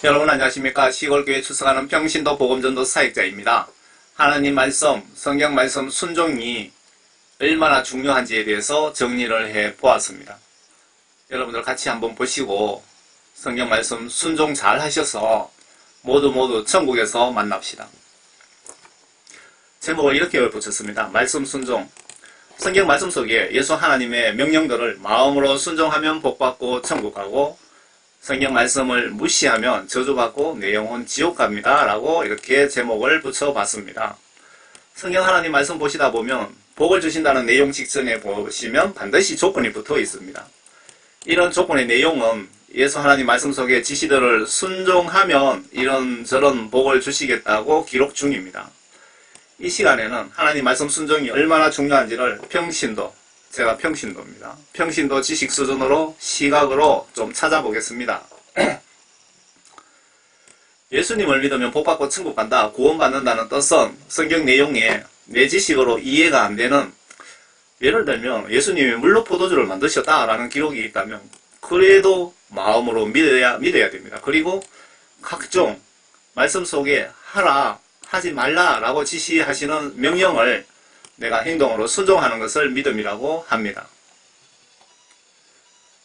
여러분 안녕하십니까. 시골교회 출석하는 평신도 복음전도 사역자입니다. 하나님 말씀, 성경 말씀 순종이 얼마나 중요한지에 대해서 정리를 해 보았습니다. 여러분들 같이 한번 보시고 성경 말씀 순종 잘 하셔서 모두 천국에서 만납시다. 제목을 이렇게 붙였습니다. 말씀 순종. 성경 말씀 속에 예수 하나님의 명령들을 마음으로 순종하면 복받고 천국 가고, 성경 말씀을 무시하면 저주받고 내 영혼 지옥 갑니다 라고 이렇게 제목을 붙여봤습니다. 성경 하나님 말씀 보시다 보면 복을 주신다는 내용 직전에 보시면 반드시 조건이 붙어 있습니다. 이런 조건의 내용은 예수 하나님 말씀 속의 지시들을 순종하면 이런저런 복을 주시겠다고 기록 중입니다. 이 시간에는 하나님 말씀 순종이 얼마나 중요한지를 제가 평신도입니다. 평신도 지식 수준으로 시각으로 좀 찾아보겠습니다. 예수님을 믿으면 복받고 천국 간다, 구원받는다는 뜻은 성경 내용에 내 지식으로 이해가 안 되는, 예를 들면 예수님이 물로 포도주를 만드셨다라는 기록이 있다면 그래도 마음으로 믿어야 됩니다. 그리고 각종 말씀 속에 하라, 하지 말라 라고 지시하시는 명령을 내가 행동으로 순종하는 것을 믿음이라고 합니다.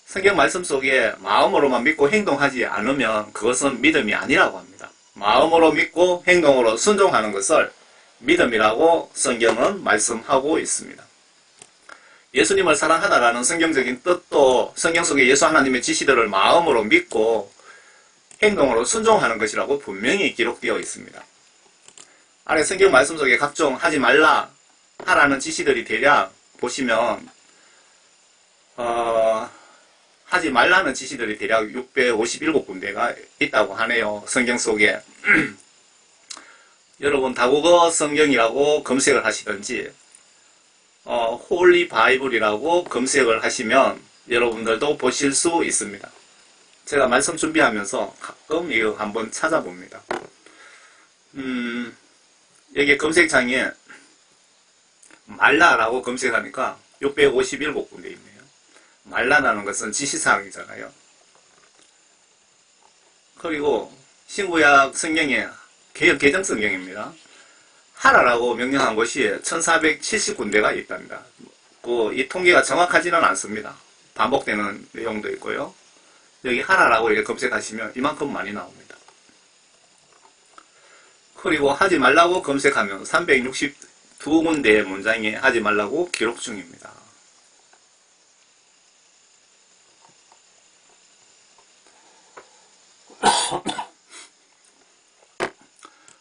성경 말씀 속에 마음으로만 믿고 행동하지 않으면 그것은 믿음이 아니라고 합니다. 마음으로 믿고 행동으로 순종하는 것을 믿음이라고 성경은 말씀하고 있습니다. 예수님을 사랑하다라는 성경적인 뜻도 성경 속에 예수 하나님의 지시들을 마음으로 믿고 행동으로 순종하는 것이라고 분명히 기록되어 있습니다. 아래 성경 말씀 속에 각종 하지 말라, 하라는 지시들이 대략 보시면 하지 말라는 지시들이 대략 657군데가 있다고 하네요. 성경 속에. 여러분 다국어 성경이라고 검색을 하시든지 홀리 바이블이라고 검색을 하시면 여러분들도 보실 수 있습니다. 제가 말씀 준비하면서 가끔 이거 한번 찾아봅니다. 여기 검색창에 말라라고 검색하니까 657군데 있네요. 말라라는 것은 지시사항이잖아요. 그리고 신구약 성경에 개정 성경입니다. 하라라고 명령한 것이 1470군데가 있답니다. 이 통계가 정확하지는 않습니다. 반복되는 내용도 있고요. 여기 하라라고 이렇게 검색하시면 이만큼 많이 나옵니다. 그리고 하지 말라고 검색하면 362군데의 문장에 하지 말라고 기록 중입니다.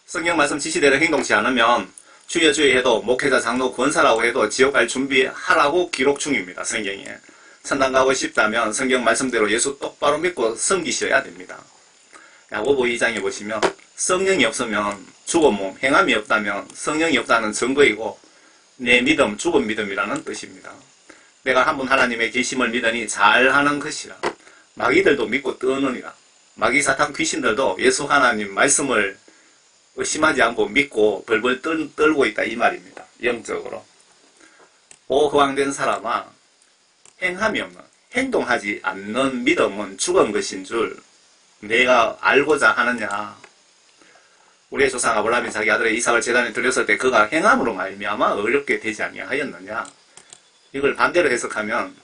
성경 말씀 지시대로 행동치 않으면 주여 주여 해도 목회자 장로 권사라고 해도 지옥 갈 준비하라고 기록 중입니다. 성경에. 천당 가고 싶다면 성경 말씀대로 예수 똑바로 믿고 섬기셔야 됩니다. 야고보 2장에 보시면 성령이 없으면 죽은 몸, 행함이 없다면 성령이 없다는 증거이고 내 믿음, 죽은 믿음이라는 뜻입니다. 내가 한 분 하나님의 계심을 믿으니 잘하는 것이라. 마귀들도 믿고 떠느니라. 마귀 사탄 귀신들도 예수 하나님 말씀을 의심하지 않고 믿고 벌벌 떨고 있다 이 말입니다. 영적으로. 오 허황된 사람아, 행함이 없는, 행동하지 않는 믿음은 죽은 것인 줄 내가 알고자 하느냐. 우리의 조상 아브라함이 자기 아들의 이삭을 제단에 드렸을 때 그가 행함으로 말미암아 어렵게 되지 아니하였느냐. 이걸 반대로 해석하면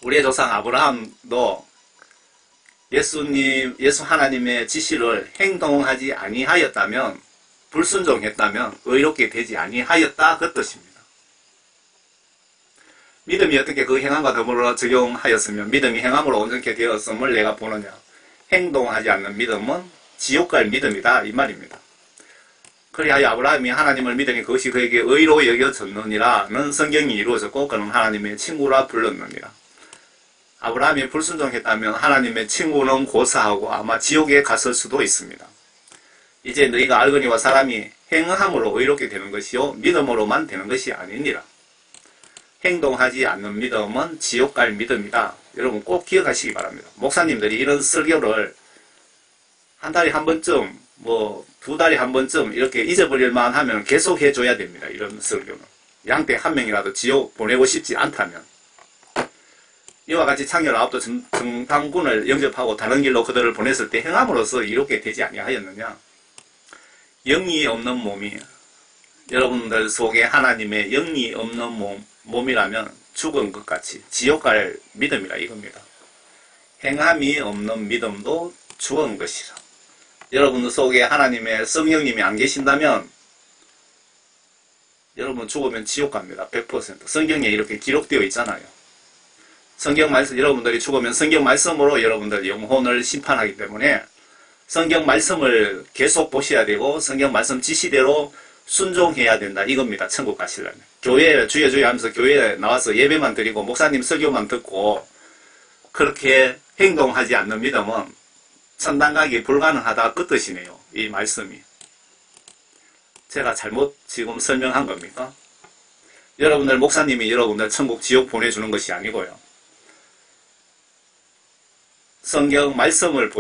우리의 조상 아브라함도 예수 하나님의 지시를 행동하지 아니하였다면, 불순종했다면 의롭게 되지 아니하였다 그 뜻입니다. 믿음이 어떻게 그 행함과 더불어 적용하였으면 믿음이 행함으로 온전케 되었음을 내가 보느냐. 행동하지 않는 믿음은 지옥 갈 믿음이다 이 말입니다. 그리하여 아브라함이 하나님을 믿으니 그것이 그에게 의로 여겨졌느니라는 성경이 이루어졌고 그는 하나님의 친구라 불렀느니라. 아브라함이 불순종했다면 하나님의 친구는 고사하고 아마 지옥에 갔을 수도 있습니다. 이제 너희가 알거니와 사람이 행함으로 의롭게 되는 것이요 믿음으로만 되는 것이 아니니라. 행동하지 않는 믿음은 지옥 갈 믿음이다. 여러분 꼭 기억하시기 바랍니다. 목사님들이 이런 설교를 한 달에 한 번쯤, 두 달에 한 번쯤 이렇게 잊어버릴만 하면 계속 해줘야 됩니다. 이런 설교는. 양떼 한 명이라도 지옥 보내고 싶지 않다면. 이와 같이 창녀 9도 정탐군을 영접하고 다른 길로 그들을 보냈을 때 행함으로써 이롭게 되지 아니하였느냐. 영이 없는 몸이 여러분들 속에 하나님의 영이 없는 몸이라면 죽은 것 같이 지옥 갈 믿음이라 이겁니다. 행함이 없는 믿음도 죽은 것이라. 여러분 속에 하나님의 성령님이 안 계신다면 여러분 죽으면 지옥 갑니다. 100%. 성경에 이렇게 기록되어 있잖아요. 성경 말씀, 여러분들이 죽으면 성경 말씀으로 여러분들 영혼을 심판하기 때문에 성경 말씀을 계속 보셔야 되고 성경 말씀 지시대로 순종해야 된다 이겁니다. 천국 가시려면. 교회 주여 주여 하면서 교회에 나와서 예배만 드리고 목사님 설교만 듣고 그렇게 행동하지 않는 믿음은 천당 가기 불가능하다 그 뜻이네요. 이 말씀이. 제가 잘못 지금 설명한 겁니까? 여러분들 목사님이 여러분들 천국 지옥 보내주는 것이 아니고요. 성경 말씀을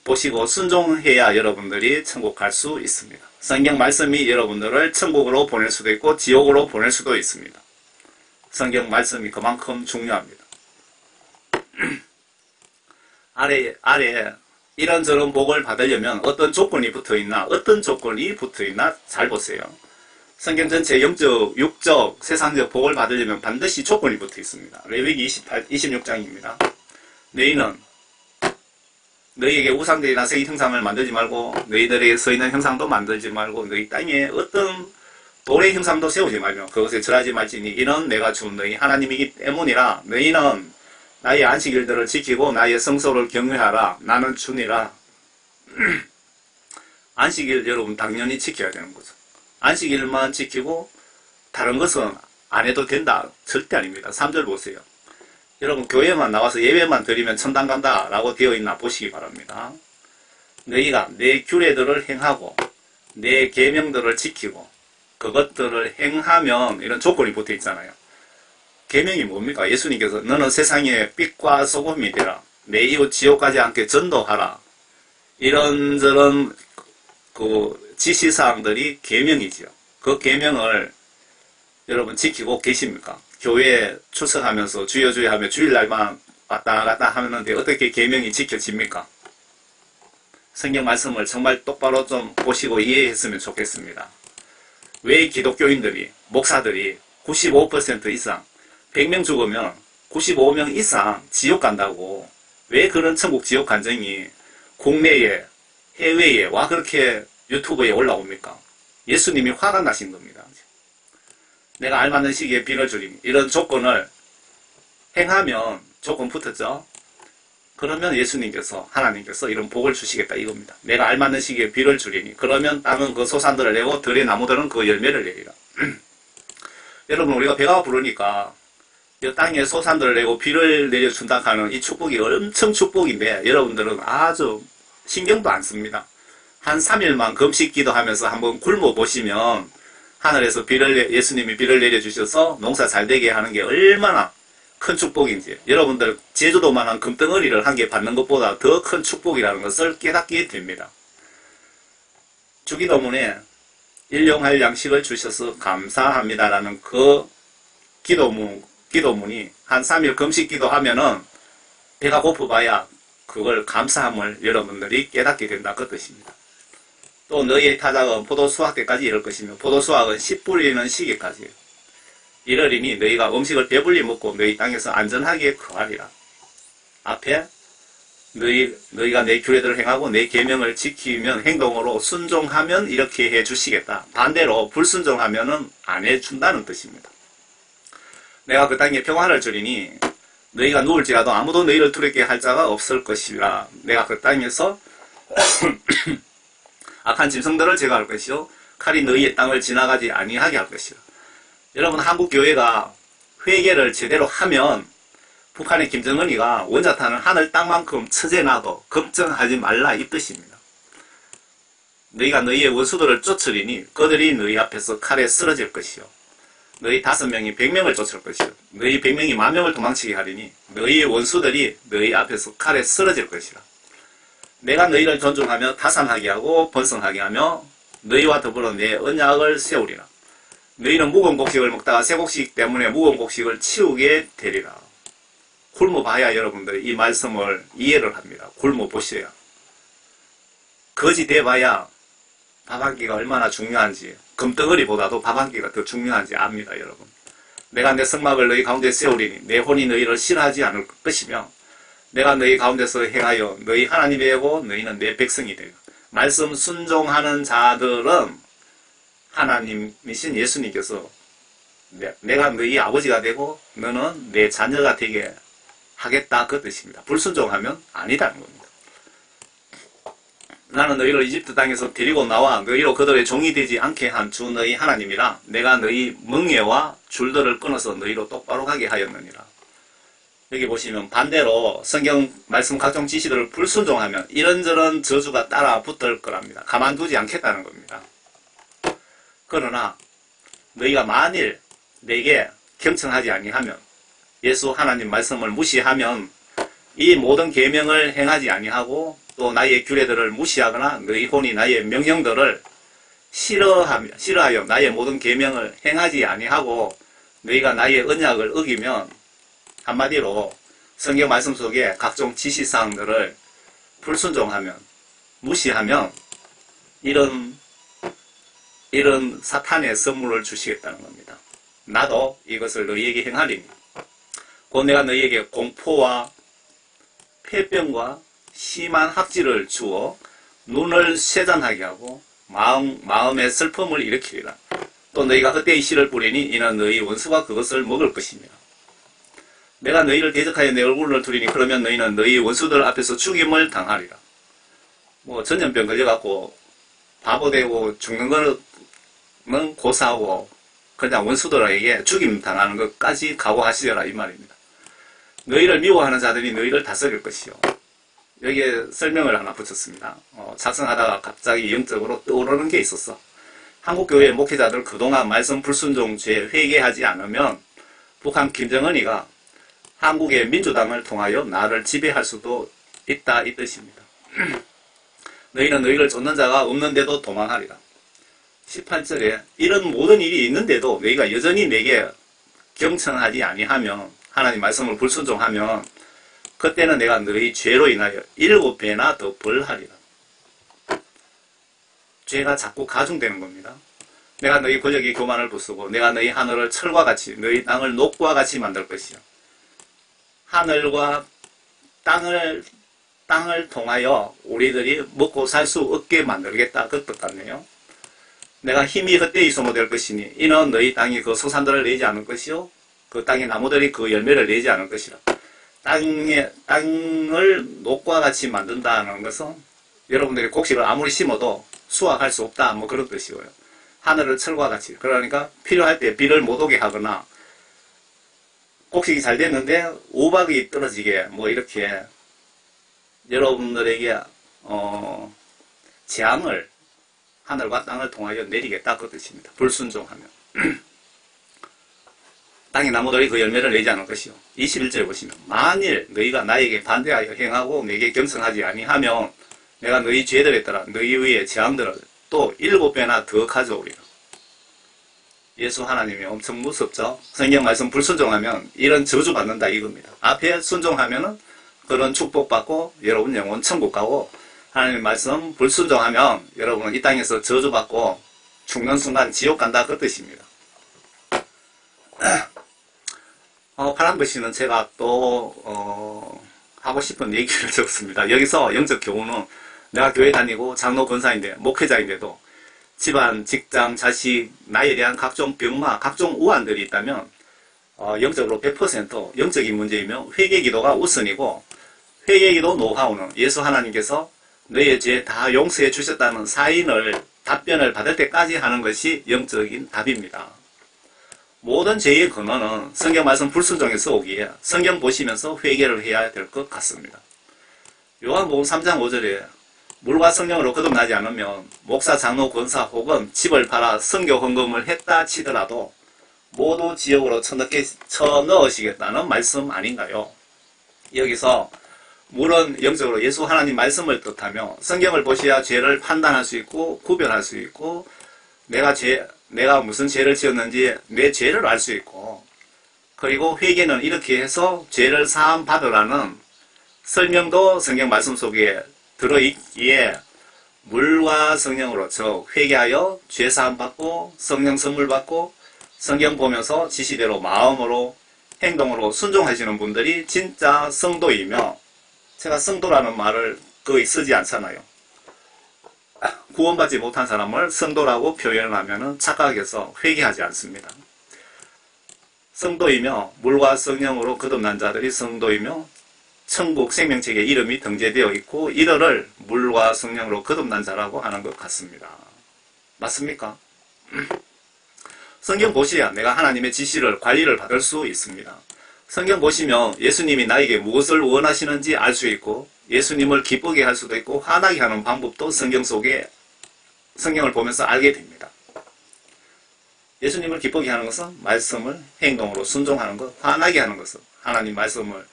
보시고 순종해야 여러분들이 천국 갈 수 있습니다. 성경 말씀이 여러분들을 천국으로 보낼 수도 있고 지옥으로 보낼 수도 있습니다. 성경 말씀이 그만큼 중요합니다. 아래 이런저런 복을 받으려면 어떤 조건이 붙어있나 잘 보세요. 성경 전체 영적, 육적, 세상적 복을 받으려면 반드시 조건이 붙어 있습니다. 레위기 26장입니다. 너희에게 우상들이나 새 형상을 만들지 말고 너희들에게 서 있는 형상도 만들지 말고 너희 땅에 어떤 돌의 형상도 세우지 말며 그것에 절하지 말지니 이는 내가 준 너희 하나님이기 때문이라. 너희는 나의 안식일들을 지키고 나의 성소를 경외하라. 나는 주니라. 안식일 여러분 당연히 지켜야 되는 거죠. 안식일만 지키고 다른 것은 안 해도 된다. 절대 아닙니다. 3절 보세요. 여러분 교회만 나와서 예배만 드리면 천당 간다 라고 되어 있나 보시기 바랍니다. 너희가 내 규례들을 행하고 내 계명들을 지키고 그것들을 행하면 이런 조건이 붙어 있잖아요. 계명이 뭡니까? 예수님께서 너는 세상의 빛과 소금이 되라. 내 이웃 지옥 가지 않게 전도하라. 이런저런 그 지시사항들이 계명이지요. 그 계명을 여러분 지키고 계십니까? 교회에 출석하면서 주여 주여 하며 주일날만 왔다 갔다 하는데 어떻게 계명이 지켜집니까? 성경 말씀을 정말 똑바로 좀 보시고 이해했으면 좋겠습니다. 왜 기독교인들이, 목사들이 95% 이상 100명 죽으면 95명 이상 지옥 간다고 왜 그런 천국 지옥 간증이 국내에 해외에 와 그렇게 유튜브에 올라옵니까? 예수님이 화가 나신 겁니다. 내가 알맞는 시기에 비를 주리니 이런 조건을 행하면 조건 붙었죠. 그러면 예수님께서 하나님께서 이런 복을 주시겠다 이겁니다. 내가 알맞는 시기에 비를 주리니 그러면 땅은 그 소산들을 내고 들의 나무들은 그 열매를 내리라. 여러분 우리가 배가 부르니까 이 땅에 소산들을 내고 비를 내려준다 하는 이 축복이 엄청 축복인데 여러분들은 아주 신경도 안 씁니다. 한 3일만 금식 기도하면서 한번 굶어 보시면 하늘에서 예수님이 비를 내려주셔서 농사 잘 되게 하는 게 얼마나 큰 축복인지 여러분들 제주도만한 금덩어리를 한 개 받는 것보다 더 큰 축복이라는 것을 깨닫게 됩니다. 주기도문에 일용할 양식을 주셔서 감사합니다라는 그 기도문이 한 3일 금식 기도하면은 배가 고프봐야 그걸 감사함을 여러분들이 깨닫게 된다 그 뜻입니다. 또 너희의 타작은 포도 수확 때까지 이를 것이며 포도 수확은 씨 뿌리는 시기까지 이르리니 너희가 음식을 배불리 먹고 너희 땅에서 안전하게 거하리라. 앞에 너희가 내 규례들을 행하고 내 계명을 지키면 행동으로 순종하면 이렇게 해주시겠다. 반대로 불순종하면은 안 해준다는 뜻입니다. 내가 그 땅에 평화를 주리니 너희가 누울지라도 아무도 너희를 두렵게 할 자가 없을 것이라. 내가 그 땅에서 악한 짐승들을 제거할 것이요 칼이 너희의 땅을 지나가지 아니하게 할 것이라. 여러분 한국 교회가 회개를 제대로 하면 북한의 김정은이가 원자탄을 하늘 땅만큼 처제놔도 걱정하지 말라 이 뜻입니다. 너희가 너희의 원수들을 쫓으리니 그들이 너희 앞에서 칼에 쓰러질 것이요 너희 5명이 100명을 쫓을 것이요 너희 100명이 10,000명을 도망치게 하리니 너희의 원수들이 너희 앞에서 칼에 쓰러질 것이라. 내가 너희를 존중하며 타산하게 하고 번성하게 하며 너희와 더불어 내 언약을 세우리라. 너희는 묵은 곡식을 먹다가 새 곡식 때문에 묵은 곡식을 치우게 되리라. 굶어봐야 여러분들이 이 말씀을 이해를 합니다. 굶어보셔야. 거지 돼봐야 밥 한 끼가 얼마나 중요한지, 금덩어리보다도 밥 한 끼가 더 중요한지 압니다, 여러분. 내가 내 성막을 너희 가운데 세우리니 내 혼이 너희를 싫어하지 않을 것이며 내가 너희 가운데서 행하여 너희 하나님이 되고 너희는 내 백성이 되고. 말씀 순종하는 자들은 하나님이신 예수님께서 내가 너희 아버지가 되고 너는 내 자녀가 되게 하겠다 그 뜻입니다. 불순종하면 아니다는 겁니다. 나는 너희를 이집트 땅에서 데리고 나와 너희로 그들의 종이 되지 않게 한 주 너희 하나님이라. 내가 너희 멍에와 줄들을 끊어서 너희로 똑바로 가게 하였느니라. 여기 보시면 반대로 성경 말씀 각종 지시들을 불순종하면 이런저런 저주가 따라 붙을 거랍니다. 가만두지 않겠다는 겁니다. 그러나 너희가 만일 내게 경청하지 아니하면, 예수 하나님 말씀을 무시하면, 이 모든 계명을 행하지 아니하고 또 나의 규례들을 무시하거나 너희 혼이 나의 명령들을 싫어하여 나의 모든 계명을 행하지 아니하고 너희가 나의 언약을 어기면, 한마디로 성경 말씀 속에 각종 지시사항들을 불순종하면, 무시하면 이런 사탄의 선물을 주시겠다는 겁니다. 나도 이것을 너희에게 행하리니 곧 내가 너희에게 공포와 폐병과 심한 학질을 주어 눈을 쇠잔하게 하고 마음의 슬픔을 일으키리라. 또 너희가 헛되이 씨를 뿌리니 이는 너희 원수가 그것을 먹을 것이며 내가 너희를 대적하여 내 얼굴을 두리니 그러면 너희는 너희 원수들 앞에서 죽임을 당하리라. 전염병 걸려갖고 바보 되고 죽는 거는 고사하고 그냥 원수들에게 죽임 당하는 것까지 각오하시려라 이 말입니다. 너희를 미워하는 자들이 너희를 다스릴 것이요. 여기에 설명을 하나 붙였습니다. 작성하다가 갑자기 영적으로 떠오르는 게 있었어. 한국교회 목회자들 그동안 말씀 불순종죄 회개하지 않으면 북한 김정은이가 한국의 민주당을 통하여 나를 지배할 수도 있다 이 뜻입니다. 너희는 너희를 쫓는 자가 없는데도 도망하리라. 18절에 이런 모든 일이 있는데도 너희가 여전히 내게 경청하지 아니하면, 하나님 말씀을 불순종하면 그때는 내가 너희 죄로 인하여 7배나 더 벌하리라. 죄가 자꾸 가중되는 겁니다. 내가 너희 권력이 교만을 부수고 내가 너희 하늘을 철과 같이 너희 땅을 녹과 같이 만들 것이요. 하늘과 땅을 통하여 우리들이 먹고 살 수 없게 만들겠다 그 뜻 같네요. 내가 힘이 헛되이 소모될 것이니 이는 너희 땅이 그 소산들을 내지 않을 것이요 그 땅의 나무들이 그 열매를 내지 않을 것이라. 땅을 녹과 같이 만든다는 것은 여러분들이 곡식을 아무리 심어도 수확할 수 없다 그런 뜻이고요. 하늘을 철과 같이, 그러니까 필요할 때 비를 못 오게 하거나 곡식이 잘 됐는데 우박이 떨어지게 이렇게 여러분들에게 재앙을 하늘과 땅을 통하여 내리겠다 그 뜻입니다. 불순종하면. 땅의 나무들이 그 열매를 내지 않을 것이요. 21절 보시면 만일 너희가 나에게 반대하여 행하고 내게 경성하지 아니하면 내가 너희 죄들에 따라 너희 위에 재앙들을 또 7배나 더 가져오리라. 예수 하나님이 엄청 무섭죠. 성경 말씀 불순종하면 이런 저주 받는다 이겁니다. 앞에 순종하면은 그런 축복받고 여러분 영혼 천국 가고, 하나님 말씀 불순종하면 여러분은 이 땅에서 저주받고 죽는 순간 지옥 간다 그 뜻입니다. 파란글씨는 제가 또 하고 싶은 얘기를 적었습니다. 여기서 영적 교훈은 내가 교회 다니고 장로 권사인데 목회자인데도 집안, 직장, 자식, 나에 대한 각종 병마, 각종 우환들이 있다면 영적으로 100% 영적인 문제이며 회개기도가 우선이고, 회개기도 노하우는 예수 하나님께서 너의 죄 다 용서해 주셨다는 답변을 받을 때까지 하는 것이 영적인 답입니다. 모든 죄의 근원은 성경 말씀 불순종에서 오기에 성경 보시면서 회개를 해야 될 것 같습니다. 요한복음 3장 5절에 물과 성령으로 거듭나지 않으면 목사, 장로, 권사 혹은 집을 팔아 선교 헌금을 했다 치더라도 모두 지옥으로 쳐넣으시겠다는 말씀 아닌가요? 여기서 물은 영적으로 예수 하나님 말씀을 뜻하며 성경을 보셔야 죄를 판단할 수 있고 구별할 수 있고 내가 무슨 죄를 지었는지 내 죄를 알 수 있고, 그리고 회개는 이렇게 해서 죄를 사함 받으라는 설명도 성경 말씀 속에 들어있기에 물과 성령으로 저 회개하여 죄 사함 받고 성령 선물 받고 성경 보면서 지시대로 마음으로 행동으로 순종하시는 분들이 진짜 성도이며, 제가 성도라는 말을 거의 쓰지 않잖아요. 구원받지 못한 사람을 성도라고 표현하면 착각해서 회개하지 않습니다. 성도이며 물과 성령으로 거듭난 자들이 성도이며 천국 생명책에 이름이 등재되어 있고 이들을 물과 성령으로 거듭난 자라고 하는 것 같습니다. 맞습니까? 성경 보셔야 내가 하나님의 지시를 관리를 받을 수 있습니다. 성경 보시면 예수님이 나에게 무엇을 원하시는지 알 수 있고 예수님을 기쁘게 할 수도 있고 화나게 하는 방법도 성경 속에 성경을 보면서 알게 됩니다. 예수님을 기쁘게 하는 것은 말씀을 행동으로 순종하는 것, 화나게 하는 것은 하나님 말씀을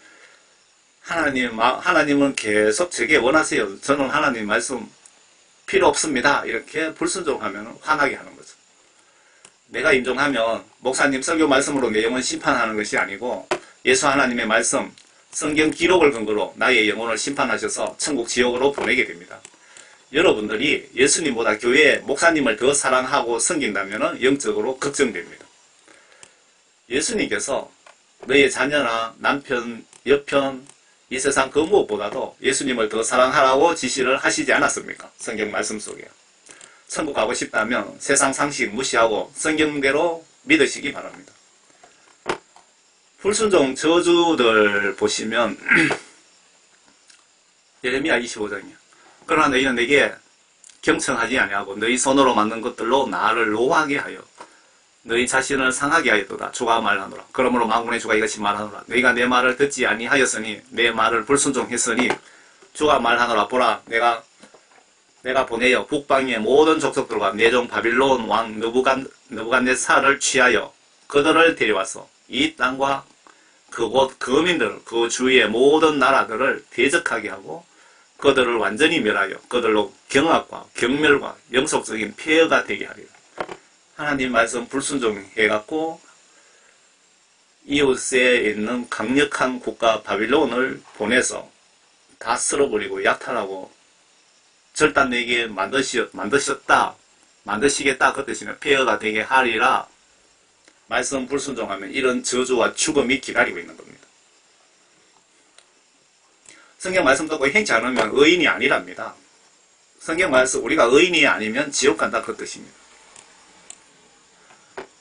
하나님은 계속 제게 원하세요. 저는 하나님 말씀 필요 없습니다. 이렇게 불순종하면 화나게 하는 거죠. 내가 인정하면 목사님 설교 말씀으로 내 영혼 심판하는 것이 아니고 예수 하나님의 말씀, 성경 기록을 근거로 나의 영혼을 심판하셔서 천국 지옥으로 보내게 됩니다. 여러분들이 예수님보다 교회 목사님을 더 사랑하고 섬긴다면 영적으로 걱정됩니다. 예수님께서 너의 자녀나 남편, 여편, 이 세상 그 무엇보다도 예수님을 더 사랑하라고 지시를 하시지 않았습니까? 성경 말씀 속에. 천국 가고 싶다면 세상 상식 무시하고 성경대로 믿으시기 바랍니다. 불순종 저주들 보시면 예레미야 25장이요. 그러나 너희는 내게 경청하지 아니하고 너희 손으로 만든 것들로 나를 노하게 하여 너희 자신을 상하게 하였도다. 주가 말하노라. 그러므로 만군의 주가 이같이 말하노라. 너희가 내 말을 듣지 아니하였으니 내 말을 불순종했으니 주가 말하노라. 보라, 내가 보내어 북방의 모든 족속들과 내 종 바빌론 왕 느부갓네살을 취하여 그들을 데려와서 이 땅과 그곳 거민들 그 주위의 모든 나라들을 대적하게 하고 그들을 완전히 멸하여 그들로 경악과 경멸과 영속적인 폐허가 되게 하리라. 하나님 말씀 불순종해갖고 이웃에 있는 강력한 국가 바빌론을 보내서 다 쓸어버리고 약탈하고 절단내게 만드시겠다 그 뜻이는 폐허가 되게 하리라. 말씀 불순종하면 이런 저주와 죽음이 기다리고 있는 겁니다. 성경 말씀 듣고 행치 않으면 의인이 아니랍니다. 성경 말씀 우리가 의인이 아니면 지옥 간다 그 뜻입니다.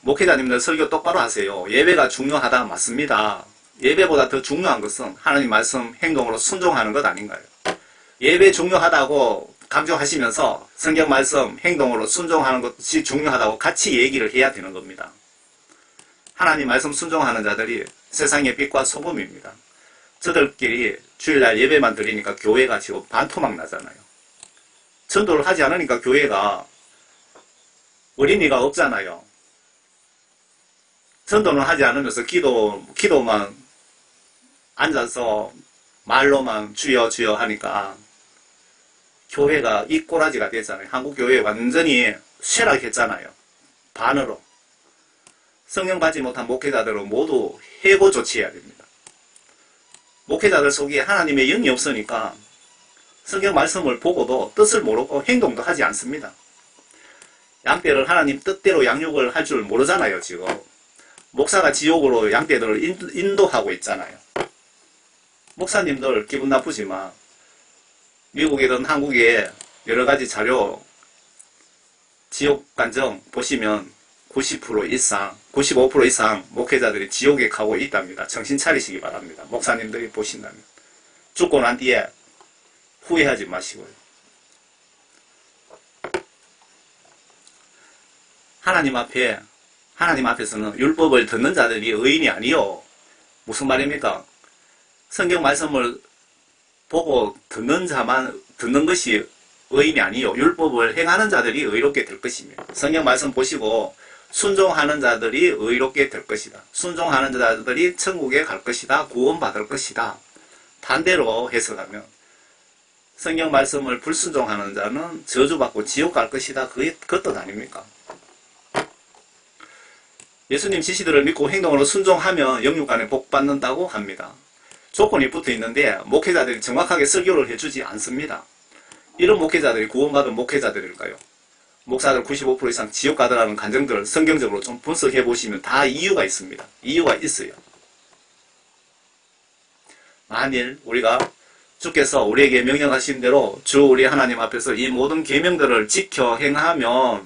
목회자님들 설교 똑바로 하세요. 예배가 중요하다 맞습니다. 예배보다 더 중요한 것은 하나님 말씀 행동으로 순종하는 것 아닌가요? 예배 중요하다고 강조하시면서 성경 말씀 행동으로 순종하는 것이 중요하다고 같이 얘기를 해야 되는 겁니다. 하나님 말씀 순종하는 자들이 세상의 빛과 소금입니다. 저들끼리 주일날 예배만 드리니까 교회가 지금 반토막 나잖아요. 전도를 하지 않으니까 교회가 어린이가 없잖아요. 전도는 하지 않으면서 기도만 앉아서 말로만 주여 주여 하니까 교회가 이 꼬라지가 됐잖아요. 한국 교회 완전히 쇠락했잖아요. 반으로. 성령 받지 못한 목회자들은 모두 해고 조치해야 됩니다. 목회자들 속에 하나님의 영이 없으니까 성경 말씀을 보고도 뜻을 모르고 행동도 하지 않습니다. 양떼를 하나님 뜻대로 양육을 할 줄 모르잖아요. 지금 목사가 지옥으로 양떼들을 인도하고 있잖아요. 목사님들 기분 나쁘지만 미국이든 한국에 여러가지 자료 지옥 간정 보시면 90% 이상, 95% 이상 목회자들이 지옥에 가고 있답니다. 정신 차리시기 바랍니다. 목사님들이 보신다면. 죽고 난 뒤에 후회하지 마시고요. 하나님 앞에서는 율법을 듣는 자들이 의인이 아니요. 무슨 말입니까? 성경 말씀을 보고 듣는 것이 의인이 아니요. 율법을 행하는 자들이 의롭게 될 것입니다. 성경 말씀 보시고 순종하는 자들이 의롭게 될 것이다. 순종하는 자들이 천국에 갈 것이다. 구원받을 것이다. 반대로 해석하면 성경 말씀을 불순종하는 자는 저주받고 지옥 갈 것이다. 그 뜻 아닙니까? 예수님 지시들을 믿고 행동으로 순종하면 영육간에 복 받는다고 합니다. 조건이 붙어 있는데 목회자들이 정확하게 설교를 해주지 않습니다. 이런 목회자들이 구원받은 목회자들일까요? 목사들 95% 이상 지옥 가더라는 간증들을 성경적으로 좀 분석해 보시면 다 이유가 있습니다. 이유가 있어요. 만일 우리가 주께서 우리에게 명령하신 대로 주 우리 하나님 앞에서 이 모든 계명들을 지켜 행하면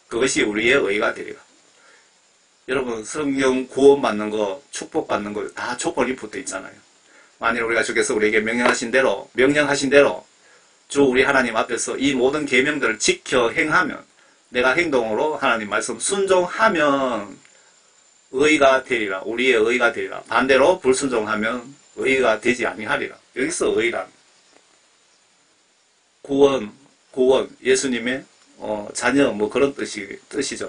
그것이 우리의 의가 되리라. 여러분, 성경 구원받는 거, 축복받는 거 다 조건이 붙어 있잖아요. 만일 우리가 주께서 우리에게 명령하신 대로 주 우리 하나님 앞에서 이 모든 계명들을 지켜 행하면, 내가 행동으로 하나님 말씀 순종하면 의가 되리라. 우리의 의가 되리라. 반대로 불순종하면 의가 되지 아니하리라. 여기서 의란 구원, 예수님의 자녀 뭐 그런 뜻이죠.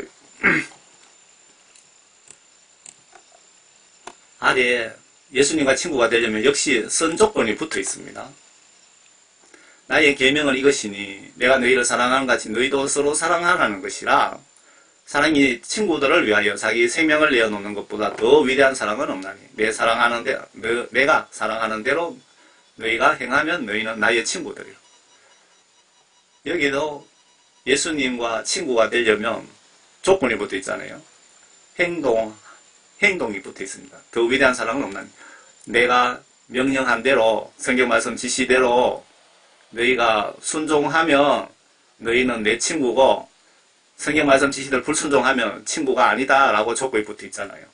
아래 예수님과 친구가 되려면 역시 선조건이 붙어 있습니다. 나의 계명은 이것이니 내가 너희를 사랑하는 같이 너희도 서로 사랑하라는 것이라. 사랑이 친구들을 위하여 자기 생명을 내어놓는 것보다 더 위대한 사랑은 없나니 내가 사랑하는 대로 너희가 행하면 너희는 나의 친구들이라. 여기도 예수님과 친구가 되려면 조건이 붙어 있잖아요. 행동이 붙어 있습니다. 더 위대한 사랑은 없나니 내가 명령한 대로 성경 말씀 지시대로 너희가 순종하면 너희는 내 친구고 성경 말씀 지시들 불순종하면 친구가 아니다 라고 조건이 붙어 있잖아요.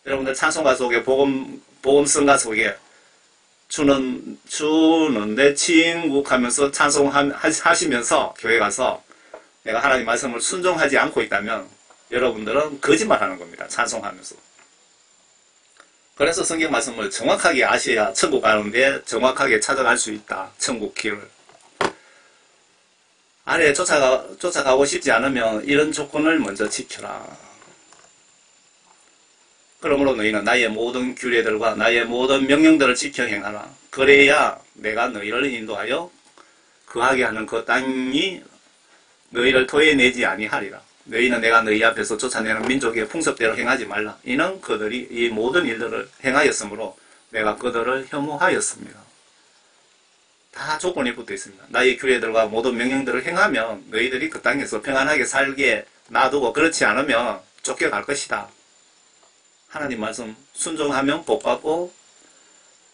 여러분들 찬송가 속에 복음성가 속에 주는 내 친구 하면서 찬송하시면서 교회 가서 내가 하나님 말씀을 순종하지 않고 있다면 여러분들은 거짓말하는 겁니다. 찬송하면서. 그래서 성경 말씀을 정확하게 아셔야 천국 가는데 정확하게 찾아갈 수 있다. 천국 길을. 아래 쫓아가고 싶지 않으면 이런 조건을 먼저 지켜라. 그러므로 너희는 나의 모든 규례들과 나의 모든 명령들을 지켜 행하라. 그래야 내가 너희를 인도하여 거하게 하는 그 땅이 너희를 토해내지 아니하리라. 너희는 내가 너희 앞에서 쫓아내는 민족의 풍습대로 행하지 말라. 이는 그들이 이 모든 일들을 행하였으므로 내가 그들을 혐오하였습니다. 다 조건이 붙어 있습니다. 나의 규례들과 모든 명령들을 행하면 너희들이 그 땅에서 평안하게 살게 놔두고 그렇지 않으면 쫓겨갈 것이다. 하나님 말씀 순종하면 복받고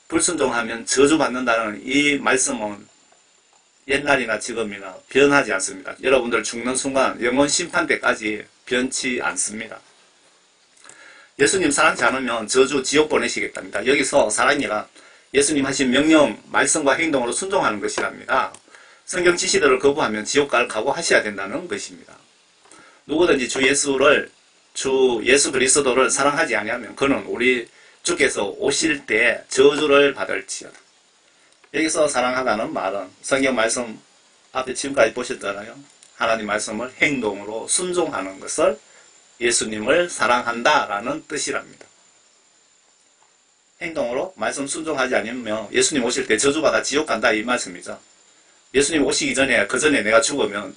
불순종하면 저주받는다는 이 말씀은 옛날이나 지금이나 변하지 않습니다. 여러분들 죽는 순간 영원 심판 때까지 변치 않습니다. 예수님 사랑하지 않으면 저주 지옥 보내시겠답니다. 여기서 사랑이란 예수님 하신 명령, 말씀과 행동으로 순종하는 것이랍니다. 성경 지시들을 거부하면 지옥 갈 각오하셔야 된다는 것입니다. 누구든지 주 예수 그리스도를 사랑하지 아니하면 그는 우리 주께서 오실 때 저주를 받을지어다. 여기서 사랑하다는 말은 성경 말씀 앞에 지금까지 보셨잖아요. 하나님 말씀을 행동으로 순종하는 것을 예수님을 사랑한다라는 뜻이랍니다. 행동으로 말씀 순종하지 않으면 예수님 오실 때 저주받아 지옥 간다 이 말씀이죠. 예수님 오시기 전에 그 전에 내가 죽으면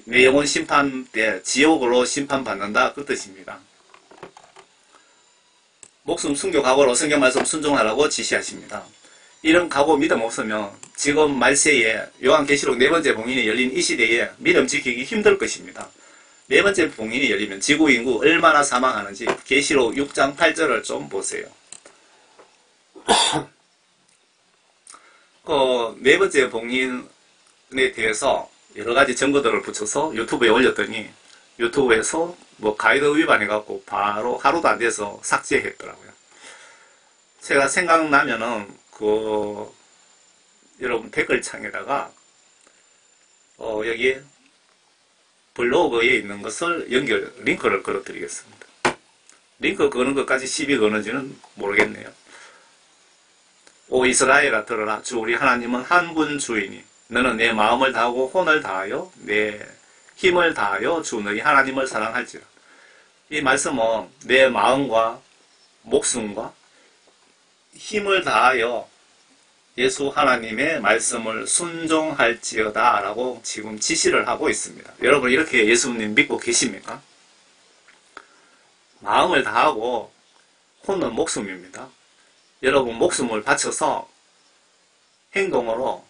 내 영혼 심판 때 지옥으로 심판받는다 그 뜻입니다. 목숨 순교 각오로 성경 말씀 순종하라고 지시하십니다. 이런 각오 믿음 없으면 지금 말세에 요한계시록 4번째 봉인이 열린 이 시대에 믿음 지키기 힘들 것입니다. 4번째 봉인이 열리면 지구 인구 얼마나 사망하는지 계시록 6장 8절을 좀 보세요. 그 4번째 봉인에 대해서 여러가지 증거들을 붙여서 유튜브에 올렸더니 유튜브에서 뭐 가이드 위반해갖고 바로 하루도 안 돼서 삭제했더라고요. 제가 생각나면은 여러분 댓글창에다가 여기 블로그에 있는 것을 링크를 걸어드리겠습니다. 링크 거는 것까지 시비 거는지는 모르겠네요. 오 이스라엘아 들어라. 주 우리 하나님은 한 분 주이니 너는 내 마음을 다하고 혼을 다하여 내 힘을 다하여 주 너희 하나님을 사랑할지라. 이 말씀은 내 마음과 목숨과 힘을 다하여 예수 하나님의 말씀을 순종할지어다 라고 지금 지시를 하고 있습니다. 여러분 이렇게 예수님 믿고 계십니까? 마음을 다하고 혼은 목숨입니다. 여러분 목숨을 바쳐서 행동으로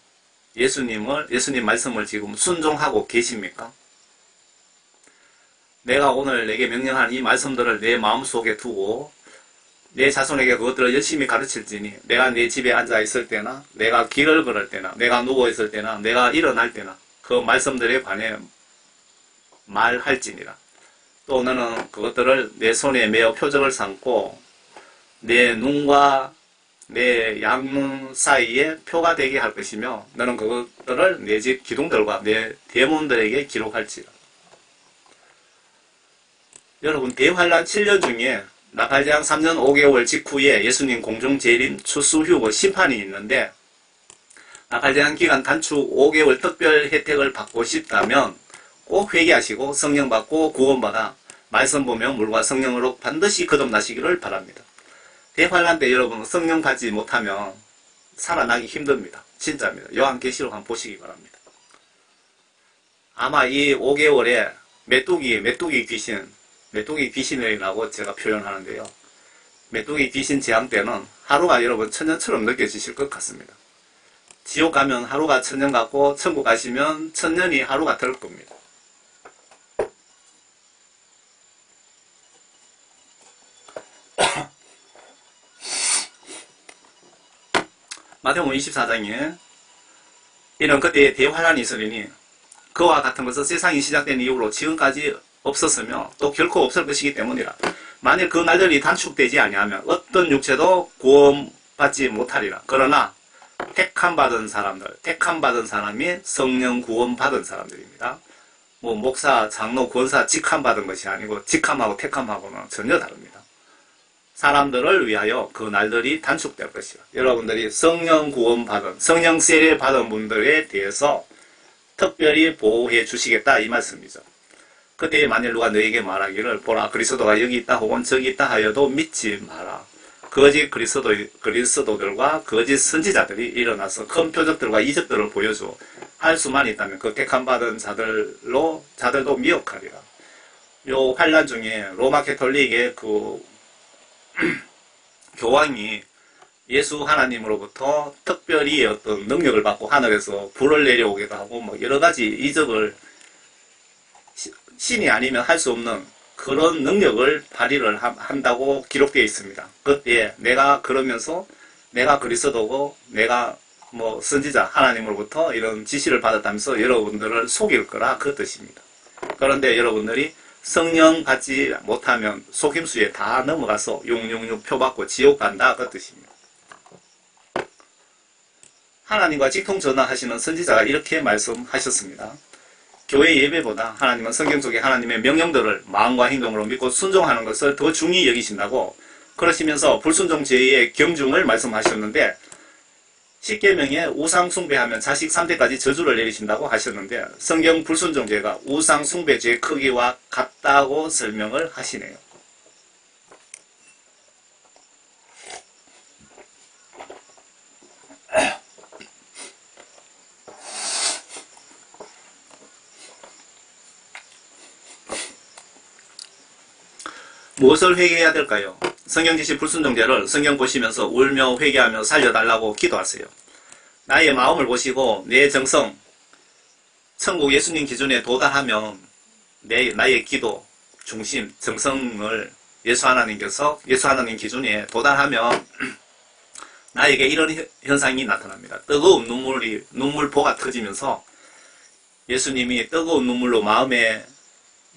예수님 말씀을 지금 순종하고 계십니까? 내가 오늘 내게 명령한 이 말씀들을 내 마음속에 두고 내 자손에게 그것들을 열심히 가르칠지니 내가 내 집에 앉아 있을 때나 내가 길을 걸을 때나 내가 누워 있을 때나 내가 일어날 때나 그 말씀들에 관해 말할지니라. 또 너는 그것들을 내 손에 메어 표적을 삼고 내 눈과 내 양눈 사이에 표가 되게 할 것이며 너는 그것들을 내 집 기둥들과 내 대문들에게 기록할지라. 여러분 대환란 7년 중에 나팔대왕 3년 5개월 직후에 예수님 공중재림 추수휴고 심판이 있는데 나팔대왕 기간 단축 5개월 특별 혜택을 받고 싶다면 꼭 회개하시고 성령 받고 구원받아 말씀 보면 물과 성령으로 반드시 거듭나시기를 바랍니다. 대환란 때 여러분 성령 받지 못하면 살아나기 힘듭니다. 진짜입니다. 요한계시록 한번 보시기 바랍니다. 아마 이 5개월에 메뚜기 귀신이라고 제가 표현하는데요. 메뚜기 귀신 재앙 때는 하루가 여러분 천년처럼 느껴지실 것 같습니다. 지옥 가면 하루가 천년 같고 천국 가시면 천년이 하루가 될 겁니다. 마태복음 24장에 이는 그때에 대환란이 있으리니 그와 같은 것은 세상이 시작된 이후로 지금까지 없었으며 또 결코 없을 것이기 때문이라. 만일 그 날들이 단축되지 아니하면 어떤 육체도 구원받지 못하리라. 그러나 택함 받은 사람이 성령 구원받은 사람들입니다. 뭐 목사, 장로, 권사 직함 받은 것이 아니고 직함하고 택함하고는 전혀 다릅니다. 사람들을 위하여 그 날들이 단축될 것이라. 여러분들이 성령 구원받은, 성령 세례 받은 분들에 대해서 특별히 보호해 주시겠다 이 말씀이죠. 그때 만일 누가 너에게 말하기를 보라 그리스도가 여기 있다 혹은 저기 있다 하여도 믿지 마라. 거짓 그리스도들과 거짓 선지자들이 일어나서 큰 표적들과 이적들을 보여줘 할 수만 있다면 그 택함받은 자들도 미혹하리라. 요 환란 중에 로마 캐톨릭의 그 교황이 예수 하나님으로부터 특별히 어떤 능력을 받고 하늘에서 불을 내려오기도 하고 뭐 여러 가지 이적을 신이 아니면 할 수 없는 그런 능력을 발휘를 한다고 기록되어 있습니다. 그때 내가 그러면서 내가 그리스도고 내가 뭐 선지자 하나님으로부터 이런 지시를 받았다면서 여러분들을 속일 거라 그 뜻입니다. 그런데 여러분들이 성령 받지 못하면 속임수에 다 넘어가서 666 표 받고 지옥 간다 그 뜻입니다. 하나님과 직통 전화하시는 선지자가 이렇게 말씀하셨습니다. 교회 예배보다 하나님은 성경 속에 하나님의 명령들을 마음과 행동으로 믿고 순종하는 것을 더 중히 여기신다고 그러시면서 불순종 죄의 경중을 말씀하셨는데 십계명에 우상 숭배하면 자식 3대까지 저주를 내리신다고 하셨는데 성경 불순종 죄가 우상 숭배 죄의 크기와 같다고 설명을 하시네요. 무엇을 회개해야 될까요? 성경 지시 불순종죄를 성경 보시면서 울며 회개하며 살려달라고 기도하세요. 나의 마음을 보시고 내 정성, 천국 예수님 기준에 도달하면 나의 기도, 중심, 정성을 예수 하나님 기준에 도달하면 나에게 이런 현상이 나타납니다. 뜨거운 눈물보가 터지면서 예수님이 뜨거운 눈물로 마음에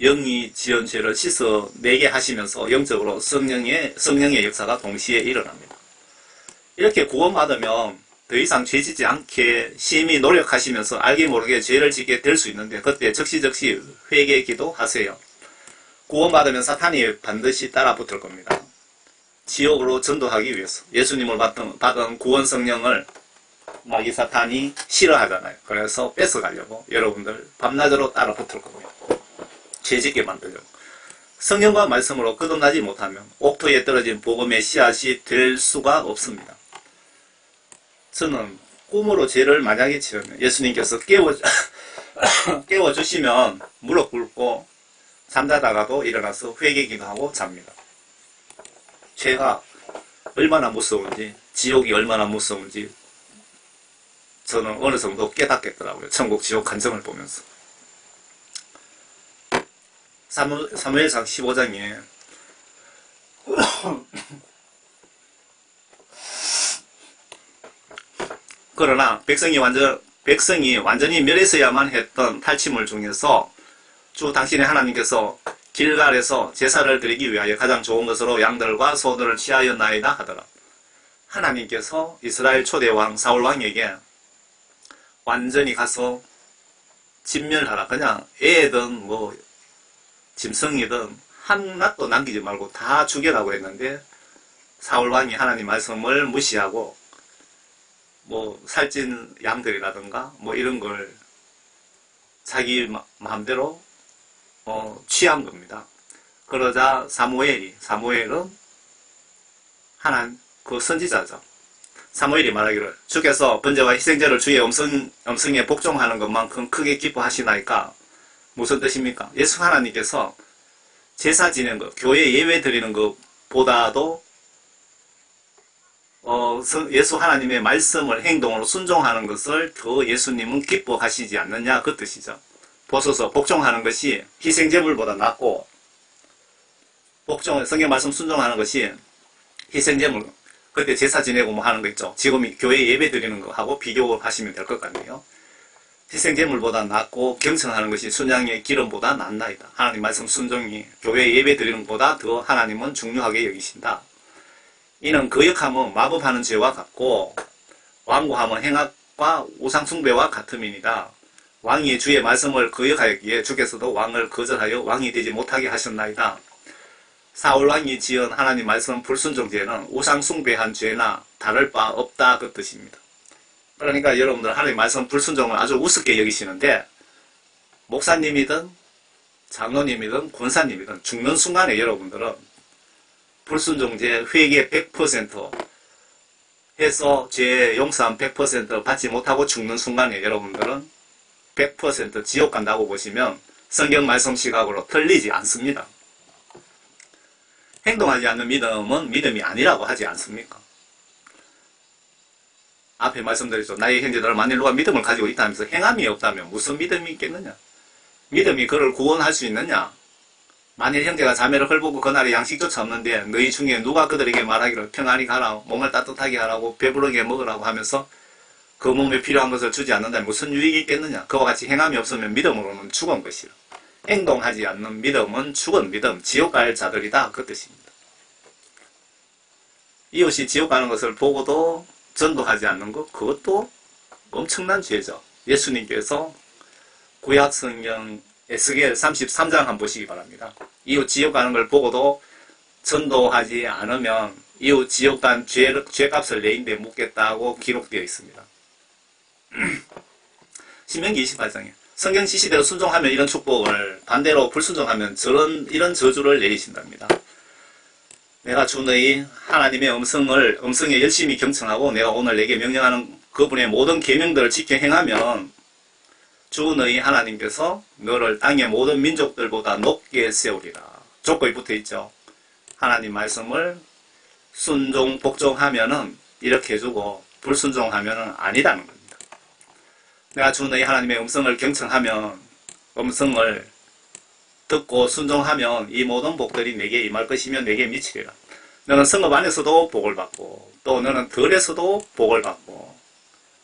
영이 지은 죄를 씻어내게 하시면서 영적으로 성령의 역사가 동시에 일어납니다. 이렇게 구원받으면 더 이상 죄 짓지 않게 심히 노력하시면서 알게 모르게 죄를 짓게 될 수 있는데 그때 적시적시 회개 기도하세요. 구원받으면 사탄이 반드시 따라붙을 겁니다. 지옥으로 전도하기 위해서 예수님을 받은 구원 성령을 마귀 사탄이 싫어하잖아요. 그래서 뺏어가려고 여러분들 밤낮으로 따라붙을 겁니다. 죄짓게 만들려고. 성령과 말씀으로 거듭나지 못하면 옥토에 떨어진 복음의 씨앗이 될 수가 없습니다. 저는 꿈으로 죄를 만약에 지으면 예수님께서 깨워주시면 무릎 꿇고 잠자다가도 일어나서 회개 기도하고 잡니다. 죄가 얼마나 무서운지, 지옥이 얼마나 무서운지 저는 어느 정도 깨닫겠더라고요. 천국 지옥 간증을 보면서. 사무엘상 15장에 그러나 백성이 완전히 멸했어야만 했던 탈취물 중에서 주 당신의 하나님께서 길갈에서 제사를 드리기 위하여 가장 좋은 것으로 양들과 소들을 취하였나이다 하더라. 하나님께서 이스라엘 초대왕 사울왕에게 완전히 가서 진멸하라. 그냥 애든 뭐 짐승이든 하나도 남기지 말고 다 죽여라고 했는데 사울왕이 하나님 말씀을 무시하고 뭐 살찐 양들이라든가 뭐 이런 걸 자기 마음대로 취한 겁니다. 그러자 사무엘은 하나님 그 선지자죠. 사무엘이 말하기를 주께서 번제와 희생제를 주의 음성에 복종하는 것만큼 크게 기뻐하시나이까. 무슨 뜻입니까? 예수 하나님께서 제사 지내는 것, 교회 예배 드리는 것보다도 예수 하나님의 말씀을 행동으로 순종하는 것을 더 예수님은 기뻐하시지 않느냐 그 뜻이죠. 보소서 복종하는 것이 희생제물보다 낫고 성경 말씀 순종하는 것이 희생제물 그때 제사 지내고 뭐 하는 거 있죠. 지금 교회 예배 드리는 거하고 비교하시면 될 것 같네요. 희생제물보다 낫고 경청하는 것이 순양의 기름보다 낫나이다. 하나님 말씀 순종이 교회 예배 드리는 것보다 더 하나님은 중요하게 여기신다. 이는 거역함은 마법하는 죄와 같고 완고함은 행악과 우상숭배와 같음이니라. 왕이 주의 말씀을 거역하였기에 주께서도 왕을 거절하여 왕이 되지 못하게 하셨나이다. 사울왕이 지은 하나님 말씀 불순종죄는 우상숭배한 죄나 다를 바 없다 그 뜻입니다. 그러니까 여러분들 하나님 말씀 불순종을 아주 우습게 여기시는데 목사님이든 장로님이든 권사님이든 죽는 순간에 여러분들은 불순종죄 회개 100% 해서 죄 용서함 100% 받지 못하고 죽는 순간에 여러분들은 100% 지옥 간다고 보시면 성경 말씀 시각으로 틀리지 않습니다. 행동하지 않는 믿음은 믿음이 아니라고 하지 않습니까? 앞에 말씀드렸죠. 나의 형제들을 만일 누가 믿음을 가지고 있다 하면서 행함이 없다면 무슨 믿음이 있겠느냐? 믿음이 그를 구원할 수 있느냐? 만일 형제가 자매를 헐보고 그날에 양식조차 없는데 너희 중에 누가 그들에게 말하기를 평안히 가라, 몸을 따뜻하게 하라고 배부르게 먹으라고 하면서 그 몸에 필요한 것을 주지 않는다면 무슨 유익이 있겠느냐? 그와 같이 행함이 없으면 믿음으로는 죽은 것이라. 행동하지 않는 믿음은 죽은 믿음, 지옥 갈 자들이다 그 뜻입니다. 이웃이 지옥 가는 것을 보고도 전도하지 않는 것, 그것도 엄청난 죄죠. 예수님께서 구약성경 에스겔 33장 한번 보시기 바랍니다. 이웃 지옥 가는 걸 보고도 전도하지 않으면 이웃 지옥 간 죄값을 내인데 묻겠다고 기록되어 있습니다. 신명기 28장에 성경 지시대로 순종하면 이런 축복을, 반대로 불순종하면 이런 저주를 내리신답니다. 내가 주 너희 하나님의 음성에 열심히 경청하고 내가 오늘 내게 명령하는 그분의 모든 계명들을 지켜 행하면 주 너희 하나님께서 너를 땅의 모든 민족들보다 높게 세우리라. 조건이 붙어 있죠. 하나님 말씀을 순종, 복종하면은 이렇게 해주고 불순종하면은 아니다는 겁니다. 내가 주 너희 하나님의 음성을 경청하면, 음성을 듣고 순종하면 이 모든 복들이 내게 임할 것이며 내게 미치리라. 너는 성읍 안에서도 복을 받고 또 너는 들에서도 복을 받고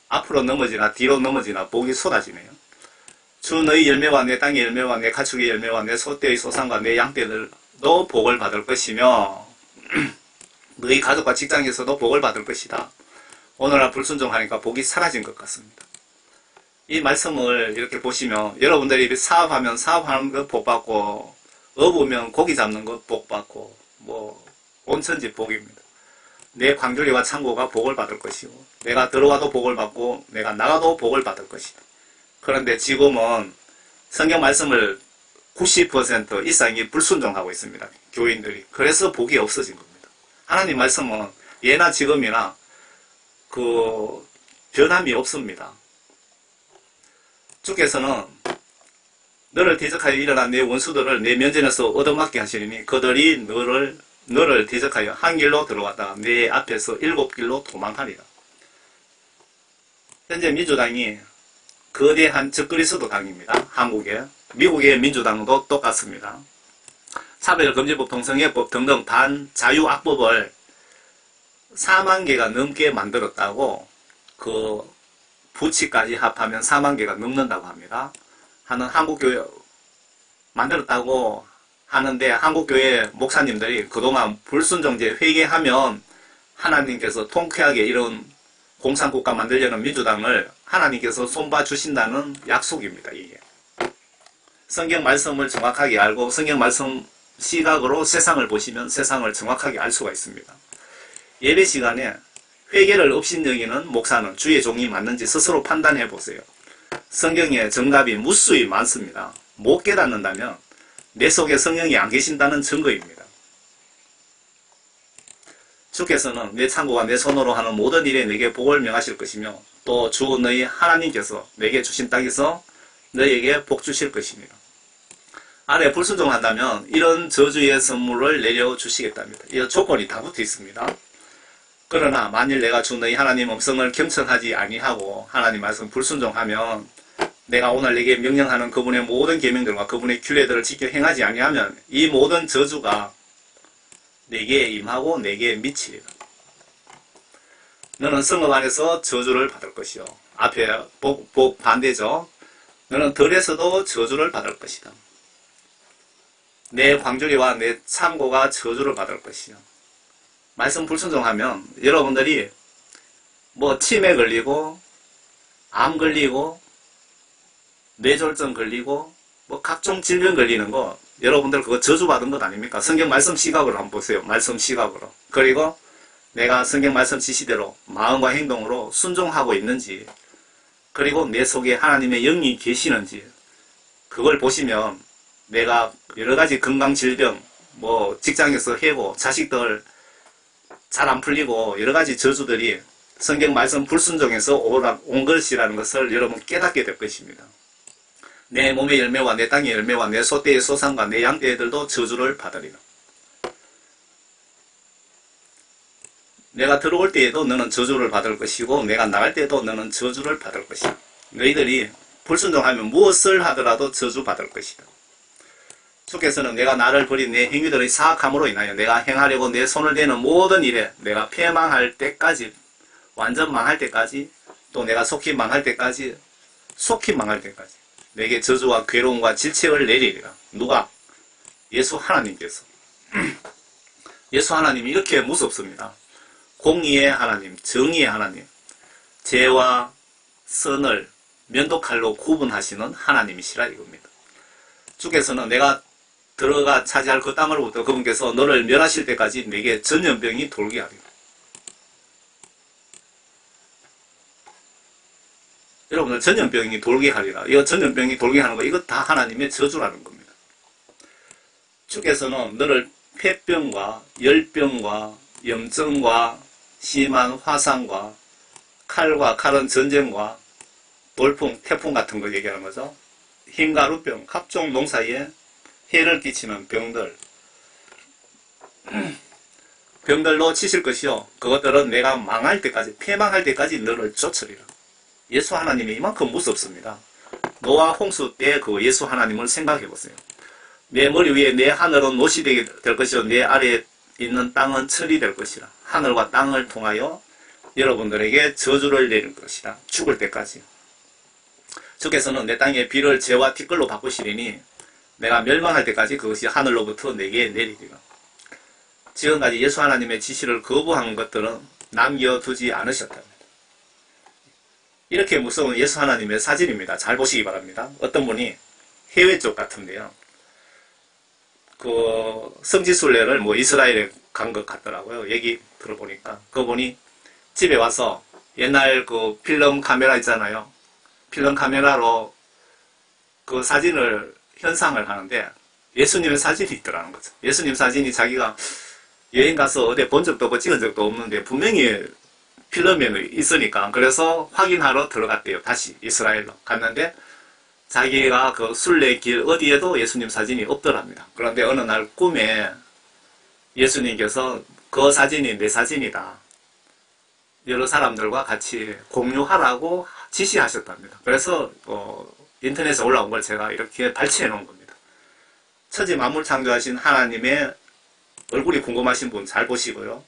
앞으로 넘어지나 뒤로 넘어지나 복이 쏟아지네요. 주 너희 열매와 내 땅의 열매와 내 가축의 열매와 내 소떼의 소산과 내 양떼들도 복을 받을 것이며 너희 가족과 직장에서도 복을 받을 것이다. 오늘날 불순종하니까 복이 사라진 것 같습니다. 이 말씀을 이렇게 보시면 여러분들이 사업하면 사업하는 거 복 받고 어부면 고기 잡는 거 복 받고 뭐 온천지 복입니다. 내 광주리와 창고가 복을 받을 것이고 내가 들어와도 복을 받고 내가 나가도 복을 받을 것이다. 그런데 지금은 성경 말씀을 90% 이상이 불순종하고 있습니다. 교인들이. 그래서 복이 없어진 겁니다. 하나님 말씀은 예나 지금이나 변함이 없습니다. 주께서는 너를 대적하여 일어난 내 원수들을 내 면전에서 얻어맞게 하시리니 그들이 너를 너를 대적하여 한 길로 들어왔다가 내 앞에서 7길로 도망하리라. 현재 민주당이 거대한 적그리스도 당입니다. 한국에. 미국의 민주당도 똑같습니다. 차별금지법, 동성애법 등등 반자유악법을 4만 개가 넘게 만들었다고, 그 부치까지 합하면 4만 개가 넘는다고 합니다. 하는 한국교회 만들었다고 하는데, 한국교회 목사님들이 그동안 불순종죄 회개하면 하나님께서 통쾌하게 이런 공산국가 만들려는 민주당을 하나님께서 손봐 주신다는 약속입니다. 이게 성경 말씀을 정확하게 알고 성경 말씀 시각으로 세상을 보시면 세상을 정확하게 알 수가 있습니다. 예배 시간에 회개를 업신여기는 목사는 주의 종이 맞는지 스스로 판단해 보세요. 성경에 정답이 무수히 많습니다. 못 깨닫는다면 내 속에 성령이 안 계신다는 증거입니다. 주께서는 내 창고가 내 손으로 하는 모든 일에 내게 복을 명하실 것이며 또 주 너희 하나님께서 내게 주신 땅에서 너희에게 복 주실 것입니다. 아래 불순종한다면 이런 저주의 선물을 내려주시겠답니다. 이 조건이 다 붙어 있습니다. 그러나 만일 내가 주 너희 하나님 음성을 경청하지 아니하고 하나님 말씀 불순종하면 내가 오늘 내게 명령하는 그분의 모든 계명들과 그분의 규례들을 지켜 행하지 아니하면 이 모든 저주가 내게 임하고 내게 미치리라. 너는 성읍 안에서 저주를 받을 것이요. 앞에 복 반대죠. 너는 들에서도 저주를 받을 것이다. 내 광주리와 내 창고가 저주를 받을 것이요. 말씀 불순종하면 여러분들이 뭐 치매 걸리고 암 걸리고 뇌졸중 걸리고 뭐 각종 질병 걸리는 거 여러분들 그거 저주받은 것 아닙니까? 성경 말씀 시각으로 한번 보세요. 말씀 시각으로. 그리고 내가 성경 말씀 지시대로 마음과 행동으로 순종하고 있는지, 그리고 내 속에 하나님의 영이 계시는지, 그걸 보시면 내가 여러가지 건강질병, 뭐 직장에서 해고, 자식들 잘 안 풀리고 여러가지 저주들이 성경 말씀 불순종해서 온 것이라는 것을 여러분 깨닫게 될 것입니다. 내 몸의 열매와 내 땅의 열매와 내 소떼의 소산과 내 양떼들도 저주를 받으리라. 내가 들어올 때에도 너는 저주를 받을 것이고 내가 나갈 때에도 너는 저주를 받을 것이다. 너희들이 불순종하면 무엇을 하더라도 저주받을 것이다. 주께서는 내가 나를 버린 내 행위들의 사악함으로 인하여 내가 행하려고 내 손을 대는 모든 일에 내가 패망할 때까지, 완전 망할 때까지, 또 내가 속히 망할 때까지 내게 저주와 괴로움과 질책을 내리리라. 누가? 예수 하나님께서. 예수 하나님이 이렇게 무섭습니다. 공의의 하나님, 정의의 하나님, 죄와 선을 면도칼로 구분하시는 하나님이시라 이겁니다. 주께서는 내가 들어가 차지할 그 땅으로부터 그분께서 너를 멸하실 때까지 내게 전염병이 돌게 하리라. 여러분들 전염병이 돌게 하리라. 이거 전염병이 돌게 하는 거 이거 다 하나님의 저주라는 겁니다. 주께서는 너를 폐병과 열병과 염증과 심한 화상과 칼은 전쟁과 돌풍, 태풍 같은 걸 얘기하는 거죠. 흰가루병, 각종 농사에 해를 끼치는 병들로 치실 것이요. 그것들은 내가 망할 때까지, 패망할 때까지 너를 쫓으리라. 예수 하나님이 이만큼 무섭습니다. 노아 홍수 때 그 예수 하나님을 생각해 보세요. 내 머리 위에 내 하늘은 못이 될 것이요. 내 아래에 있는 땅은 철이 될 것이라. 하늘과 땅을 통하여 여러분들에게 저주를 내릴 것이다. 죽을 때까지. 주께서는 내 땅에 비를 재와 티끌로 바꾸시리니 내가 멸망할 때까지 그것이 하늘로부터 내게 내리리라. 지금까지 예수 하나님의 지시를 거부한 것들은 남겨두지 않으셨답니다. 이렇게 무서운 예수 하나님의 사진입니다. 잘 보시기 바랍니다. 어떤 분이 해외 쪽 같은데요. 그 성지순례를 뭐 이스라엘에 간 것 같더라고요. 얘기 들어보니까. 그분이 집에 와서 옛날 그 필름 카메라 있잖아요. 필름 카메라로 그 사진을 현상을 하는데 예수님의 사진이 있더라는 거죠. 예수님 사진이 자기가 여행 가서 어디 본 적도 없고 찍은 적도 없는데 분명히 필름에 있으니까 그래서 확인하러 들어갔대요. 다시 이스라엘로 갔는데 자기가 그 순례길 어디에도 예수님 사진이 없더랍니다. 그런데 어느 날 꿈에 예수님께서 그 사진이 내 사진이다. 여러 사람들과 같이 공유하라고 지시하셨답니다. 그래서 인터넷에 올라온 걸 제가 이렇게 발췌해 놓은 겁니다. 천지 만물 창조하신 하나님의 얼굴이 궁금하신 분 잘 보시고요.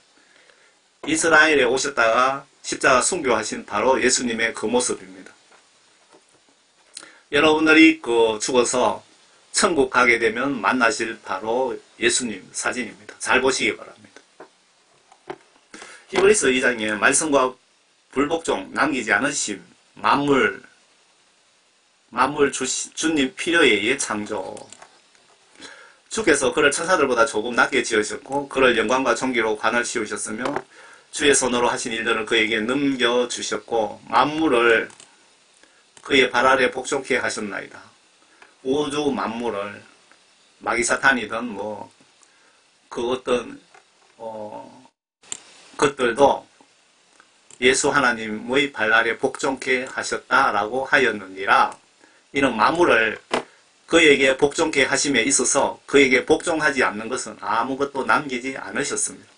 이스라엘에 오셨다가 십자가 순교하신 바로 예수님의 그 모습입니다. 여러분들이 죽어서 천국 가게 되면 만나실 바로 예수님 사진입니다. 잘 보시기 바랍니다. 히브리서 2장에 말씀과 불복종 남기지 않으심, 만물 주님 필요에 의해 창조. 주께서 그를 천사들보다 조금 낮게 지으셨고 그를 영광과 존귀로 관을 씌우셨으며 주의 손으로 하신 일들을 그에게 넘겨주셨고 만물을 그의 발 아래 복종케 하셨나이다. 우주 만물을 마귀사탄이든 그 어떤 것들도 예수 하나님의 발 아래 복종케 하셨다라고 하였느니라. 이는 만물을 그에게 복종케 하심에 있어서 그에게 복종하지 않는 것은 아무것도 남기지 않으셨습니다.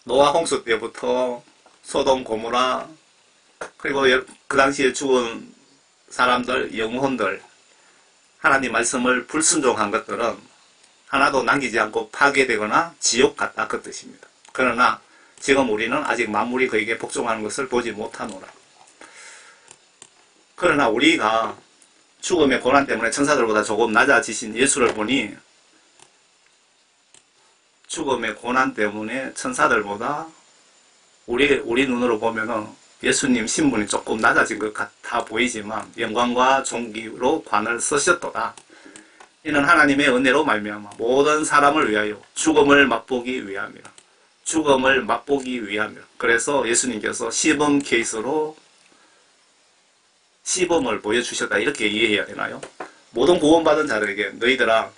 노아 홍수 때부터 소돔 고모라 그리고 그 당시에 죽은 사람들 영혼들 하나님 말씀을 불순종한 것들은 하나도 남기지 않고 파괴되거나 지옥 갔다 그 뜻입니다. 그러나 지금 우리는 아직 만물이 그에게 복종하는 것을 보지 못하노라. 그러나 우리가 죽음의 고난 때문에 천사들보다 조금 낮아지신 예수를 보니 죽음의 고난 때문에 천사들보다 우리 눈으로 보면은 예수님 신분이 조금 낮아진 것 같아 보이지만 영광과 존귀로 관을 쓰셨도다. 이는 하나님의 은혜로 말미암아 모든 사람을 위하여 죽음을 맛보기 위함이라. 죽음을 맛보기 위함이라. 그래서 예수님께서 시범 케이스로 시범을 보여주셨다 이렇게 이해해야 되나요? 모든 구원받은 자들에게 너희들아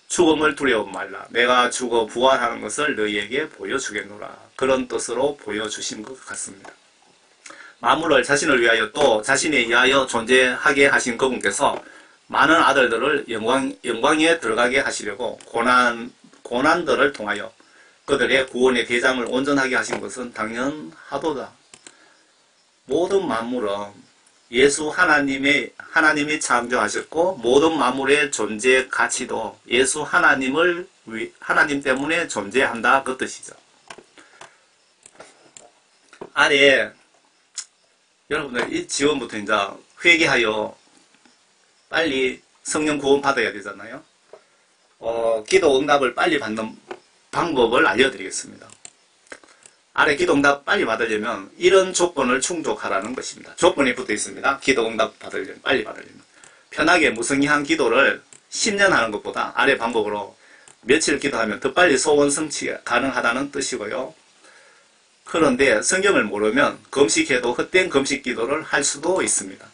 죽음을 두려워 말라. 내가 죽어 부활하는 것을 너희에게 보여주겠노라. 그런 뜻으로 보여주신 것 같습니다. 만물을 자신을 위하여 또 자신에 의하여 존재하게 하신 그분께서 많은 아들들을 영광에 들어가게 하시려고 고난들을 통하여 그들의 구원의 대장을 온전하게 하신 것은 당연하도다. 모든 만물은 예수 하나님이 창조하셨고 모든 만물의 존재 가치도 예수 하나님 때문에 존재한다 그 뜻이죠. 아래 여러분들 이 지원부터 이제 회개하여 빨리 성령 구원 받아야 되잖아요. 기도 응답을 빨리 받는 방법을 알려드리겠습니다. 아래 기도 응답 빨리 받으려면 이런 조건을 충족하라는 것입니다. 조건이 붙어 있습니다. 기도 응답 받으려면 빨리 받으려면 편하게 무성의한 기도를 10년 하는 것보다 아래 방법으로 며칠 기도하면 더 빨리 소원 성취가 가능하다는 뜻이고요. 그런데 성경을 모르면 금식해도 헛된 금식 기도를 할 수도 있습니다.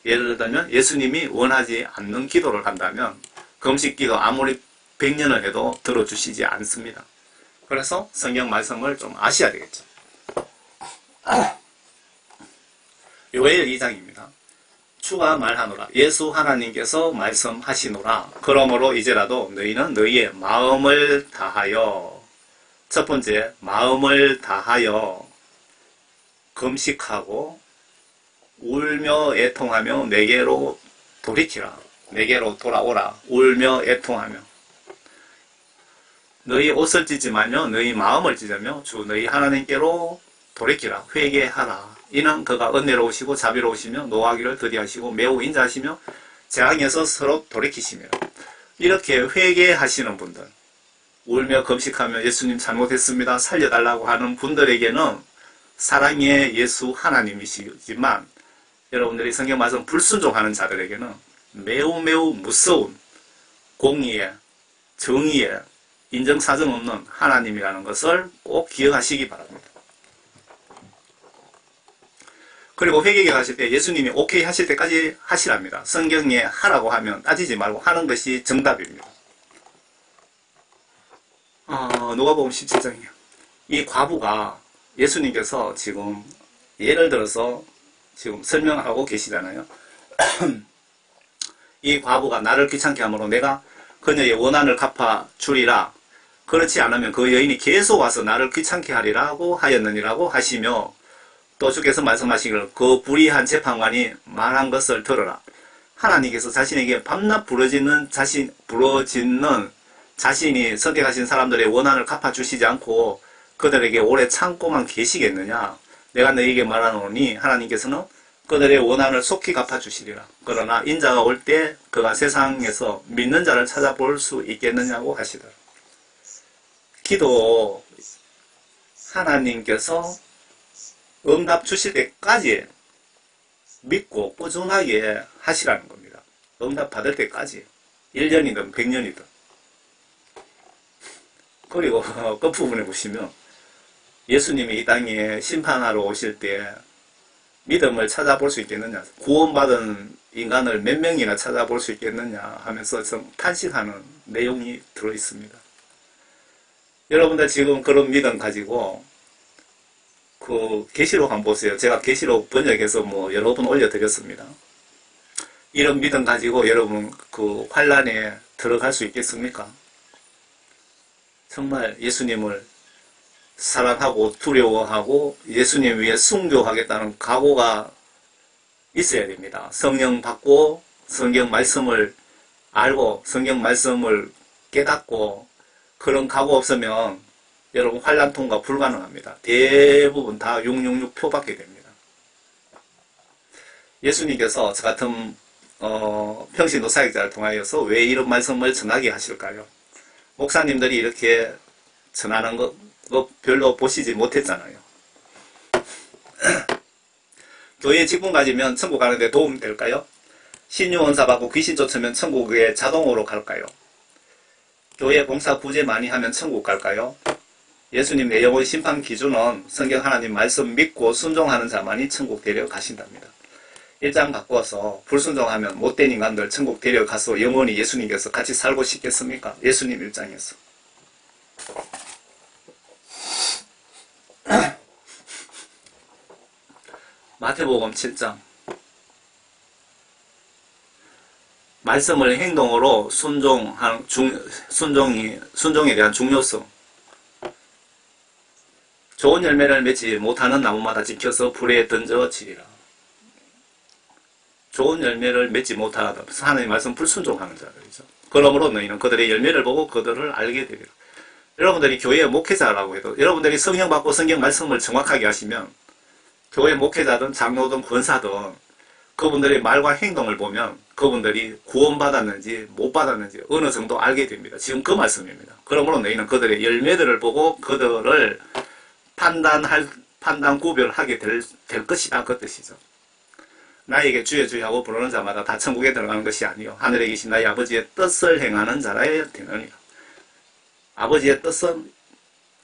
예를 들면 예수님이 원하지 않는 기도를 한다면 금식 기도 아무리 100년을 해도 들어주시지 않습니다. 그래서 성경 말씀을 좀 아셔야 되겠죠. 요엘 2장입니다. 주가 말하노라. 예수 하나님께서 말씀하시노라. 그러므로 이제라도 너희는 너희의 마음을 다하여 첫 번째 마음을 다하여 금식하고 울며 애통하며 내게로 돌이키라. 내게로 돌아오라. 울며 애통하며 너희 옷을 찢지 말며 너희 마음을 찢으며 주 너희 하나님께로 돌이키라. 회개하라. 이는 그가 은혜로우시고 자비로우시며 노하기를 더디하시고 매우 인자하시며 재앙에서 서로 돌이키시며 이렇게 회개하시는 분들 울며 금식하며 예수님 잘못했습니다. 살려달라고 하는 분들에게는 사랑의 예수 하나님이시지만 여러분들이 성경 말씀 불순종하는 자들에게는 매우 무서운 공의에 정의에 인정사정 없는 하나님이라는 것을 꼭 기억하시기 바랍니다. 그리고 회개에 가실 때 예수님이 오케이 하실 때까지 하시랍니다. 성경에 하라고 하면 따지지 말고 하는 것이 정답입니다. 누가복음 17장이에요. 이 과부가 예수님께서 지금 예를 들어서 지금 설명하고 계시잖아요. 이 과부가 나를 귀찮게 하므로 내가 그녀의 원한을 갚아 주리라. 그렇지 않으면 그 여인이 계속 와서 나를 귀찮게 하리라고 하였느니라고 하시며, 또 주께서 말씀하시기를 그 불의한 재판관이 말한 것을 들어라. 하나님께서 자신에게 밤낮 부러지는 자신이 선택하신 사람들의 원한을 갚아주시지 않고 그들에게 오래 참고만 계시겠느냐. 내가 너에게 말하노니 하나님께서는 그들의 원한을 속히 갚아주시리라. 그러나 인자가 올 때 그가 세상에서 믿는 자를 찾아볼 수 있겠느냐고 하시더라. 기도 하나님께서 응답 주실 때까지 믿고 꾸준하게 하시라는 겁니다. 응답 받을 때까지 1년이든 100년이든. 그리고 끝부분에 보시면 예수님이 이 땅에 심판하러 오실 때 믿음을 찾아볼 수 있겠느냐, 구원받은 인간을 몇 명이나 찾아볼 수 있겠느냐 하면서 좀 탄식하는 내용이 들어있습니다. 여러분들 지금 그런 믿음 가지고 그 계시록 한번 보세요. 제가 계시록 번역해서 여러 번 올려드렸습니다. 이런 믿음 가지고 여러분 그 환란에 들어갈 수 있겠습니까? 정말 예수님을 사랑하고 두려워하고 예수님 위해 순교하겠다는 각오가 있어야 됩니다. 성령 받고 성경 말씀을 알고 성경 말씀을 깨닫고 그런 각오 없으면 여러분 환란 통과 불가능합니다. 대부분 다 666 표받게 됩니다. 예수님께서 저 같은 평신도 사역자를 통하여서 왜 이런 말씀을 전하게 하실까요? 목사님들이 이렇게 전하는 거 별로 보시지 못했잖아요. 교회 직분 가지면 천국 가는데 도움 될까요? 신유원사 받고 귀신 쫓으면 천국에 자동으로 갈까요? 교회 봉사 구제 많이 하면 천국 갈까요? 예수님 내 영혼 심판 기준은 성경 하나님 말씀 믿고 순종하는 자만이 천국 데려가신답니다. 일장 바꿔서 불순종하면 못된 인간들 천국 데려가서 영원히 예수님께서 같이 살고 싶겠습니까? 예수님 일장에서. 마태복음 7장. 말씀을 행동으로 순종에 대한 중요성. 좋은 열매를 맺지 못하는 나무마다 찍혀서 불에 던져지리라. 좋은 열매를 맺지 못하다. 하나님의 말씀 불순종하는 자들이죠. 그러므로 너희는 그들의 열매를 보고 그들을 알게 되리라. 여러분들이 교회 목회자라고 해도 여러분들이 성령 받고 성경 말씀을 정확하게 하시면 교회 목회자든 장로든 권사든 그분들의 말과 행동을 보면 그분들이 구원받았는지 못 받았는지 어느 정도 알게 됩니다. 지금 그 말씀입니다. 그러므로 너희는 그들의 열매들을 보고 그들을 판단 구별하게 될 것이다. 그 뜻이죠. 나에게 주여 주여 하고 부르는 자마다 다 천국에 들어가는 것이 아니요 하늘에 계신 나의 아버지의 뜻을 행하는 자라 되느니라. 아버지의 뜻은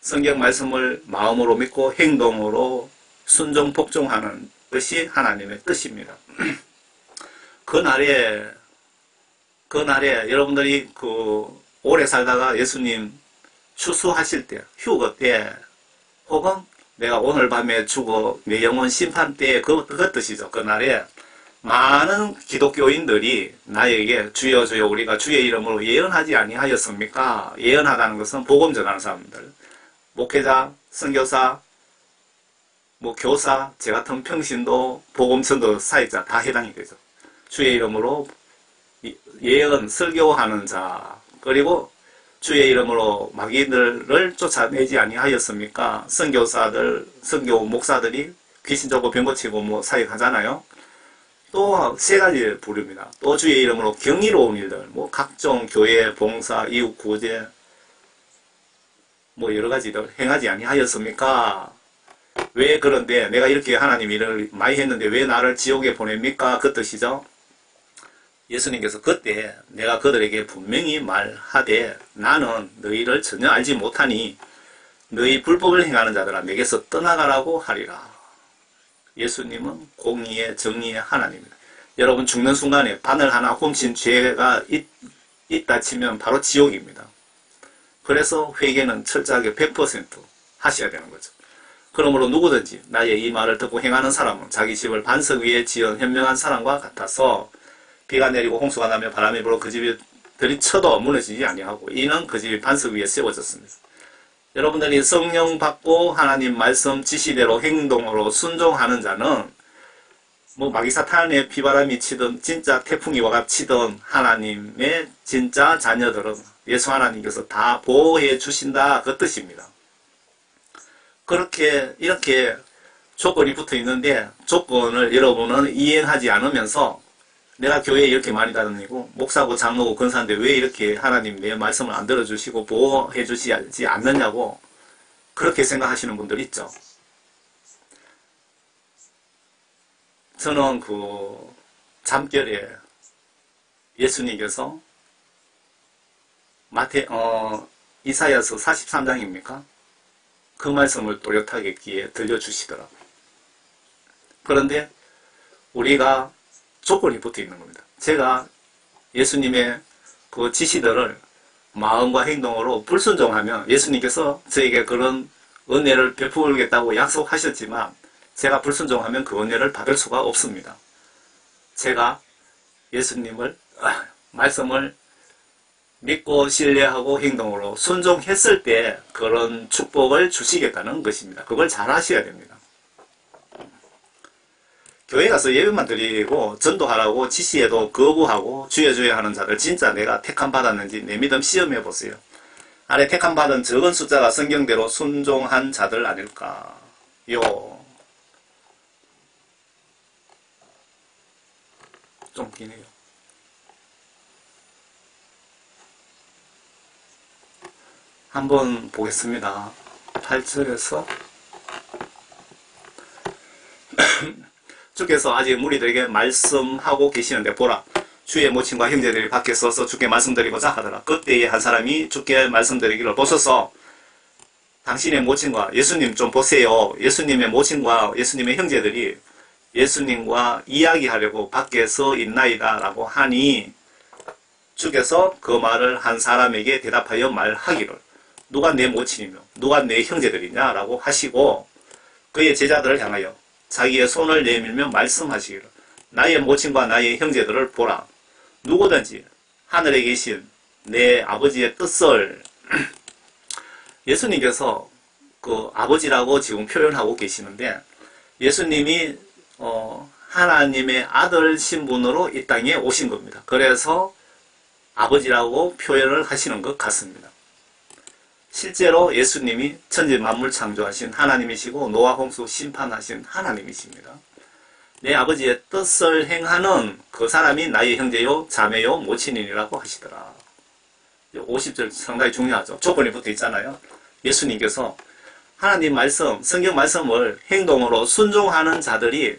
성경 말씀을 마음으로 믿고 행동으로 순종 복종하는 것이 하나님의 뜻입니다. 그날에 여러분들이 오래 살다가 예수님 추수하실 때, 휴거 때, 혹은 내가 오늘 밤에 죽어 내 영혼 심판 때 그 뜻이죠. 그날에 많은 기독교인들이 나에게 주여 주여 우리가 주의 이름으로 예언하지 아니하였습니까? 예언하다는 것은 복음 전하는 사람들, 목회자, 선교사, 교사, 제 같은 평신도, 복음전도 사역자 다 해당이 되죠. 주의 이름으로 예언, 설교하는 자, 그리고 주의 이름으로 마귀들을 쫓아내지 아니하였습니까? 선교사들, 선교 목사들이 귀신 쫓고 병 고치고 사역하잖아요. 또 세 가지 부릅니다. 또 주의 이름으로 경이로운 일들, 각종 교회 봉사, 이웃 구제, 여러 가지들 행하지 아니하였습니까? 왜 그런데 내가 이렇게 하나님 일을 많이 했는데 왜 나를 지옥에 보냅니까? 그 뜻이죠. 예수님께서 그때 내가 그들에게 분명히 말하되 나는 너희를 전혀 알지 못하니 너희 불법을 행하는 자들아 내게서 떠나가라고 하리라. 예수님은 공의의 정의의 하나님입니다. 여러분 죽는 순간에 바늘 하나 훔친 죄가 있다 치면 바로 지옥입니다. 그래서 회개는 철저하게 100% 하셔야 되는 거죠. 그러므로 누구든지 나의 이 말을 듣고 행하는 사람은 자기 집을 반석 위에 지은 현명한 사람과 같아서 비가 내리고 홍수가 나며 바람이 불어 그 집이 들이쳐도 무너지지 아니하고 이는 그 집 반석 위에 세워졌습니다. 여러분들이 성령 받고 하나님 말씀 지시대로 행동으로 순종하는 자는 뭐 마귀사탄의 비바람이 치든 진짜 태풍이 와가 치든 하나님의 진짜 자녀들은 예수 하나님께서 다 보호해 주신다 그 뜻입니다. 그렇게 이렇게 조건이 붙어 있는데 조건을 여러분은 이행하지 않으면서 내가 교회에 이렇게 많이 다니고 목사고 장로고 권사인데 왜 이렇게 하나님 내 말씀을 안 들어주시고 보호해 주시지 않느냐고 그렇게 생각하시는 분들 있죠. 저는 그 잠결에 예수님께서 이사야서 43장입니까? 그 말씀을 또렷하게 귀에 들려주시더라고요. 그런데 우리가 조건이 붙어 있는 겁니다. 제가 예수님의 그 지시들을 마음과 행동으로 불순종하면 예수님께서 저에게 그런 은혜를 베풀겠다고 약속하셨지만 제가 불순종하면 그 은혜를 받을 수가 없습니다. 제가 예수님을 말씀을 믿고 신뢰하고 행동으로 순종했을 때 그런 축복을 주시겠다는 것입니다. 그걸 잘 하셔야 됩니다. 교회 가서 예배만 드리고 전도하라고 지시해도 거부하고 주여 주여 하는 자들 진짜 내가 택함 받았는지 내 믿음 시험해 보세요. 아래 택함 받은 적은 숫자가 성경대로 순종한 자들 아닐까요? 좀 기네요. 한번 보겠습니다. 8절에서 주께서 아직 무리들에게 말씀하고 계시는데 보라 주의 모친과 형제들이 밖에 서서 주께 말씀드리고자 하더라. 그때에 한 사람이 주께 말씀드리기를 보소서 당신의 모친과 예수님 좀 보세요. 예수님의 모친과 예수님의 형제들이 예수님과 이야기하려고 밖에 서 있나이다 라고 하니 주께서 그 말을 한 사람에게 대답하여 말하기를 누가 내 모친이며 누가 내 형제들이냐 라고 하시고 그의 제자들을 향하여 자기의 손을 내밀며 말씀하시기를 나의 모친과 나의 형제들을 보라. 누구든지 하늘에 계신 내 아버지의 뜻을 예수님께서 그 아버지라고 지금 표현하고 계시는데 예수님이 하나님의 아들 신분으로 이 땅에 오신 겁니다. 그래서 아버지라고 표현을 하시는 것 같습니다. 실제로 예수님이 천지 만물 창조하신 하나님이시고 노아 홍수 심판하신 하나님이십니다. 내 아버지의 뜻을 행하는 그 사람이 나의 형제요 자매요 모친이라고 하시더라. 50절 상당히 중요하죠. 조건이 붙어 있잖아요. 예수님께서 하나님 말씀, 성경 말씀을 행동으로 순종하는 자들이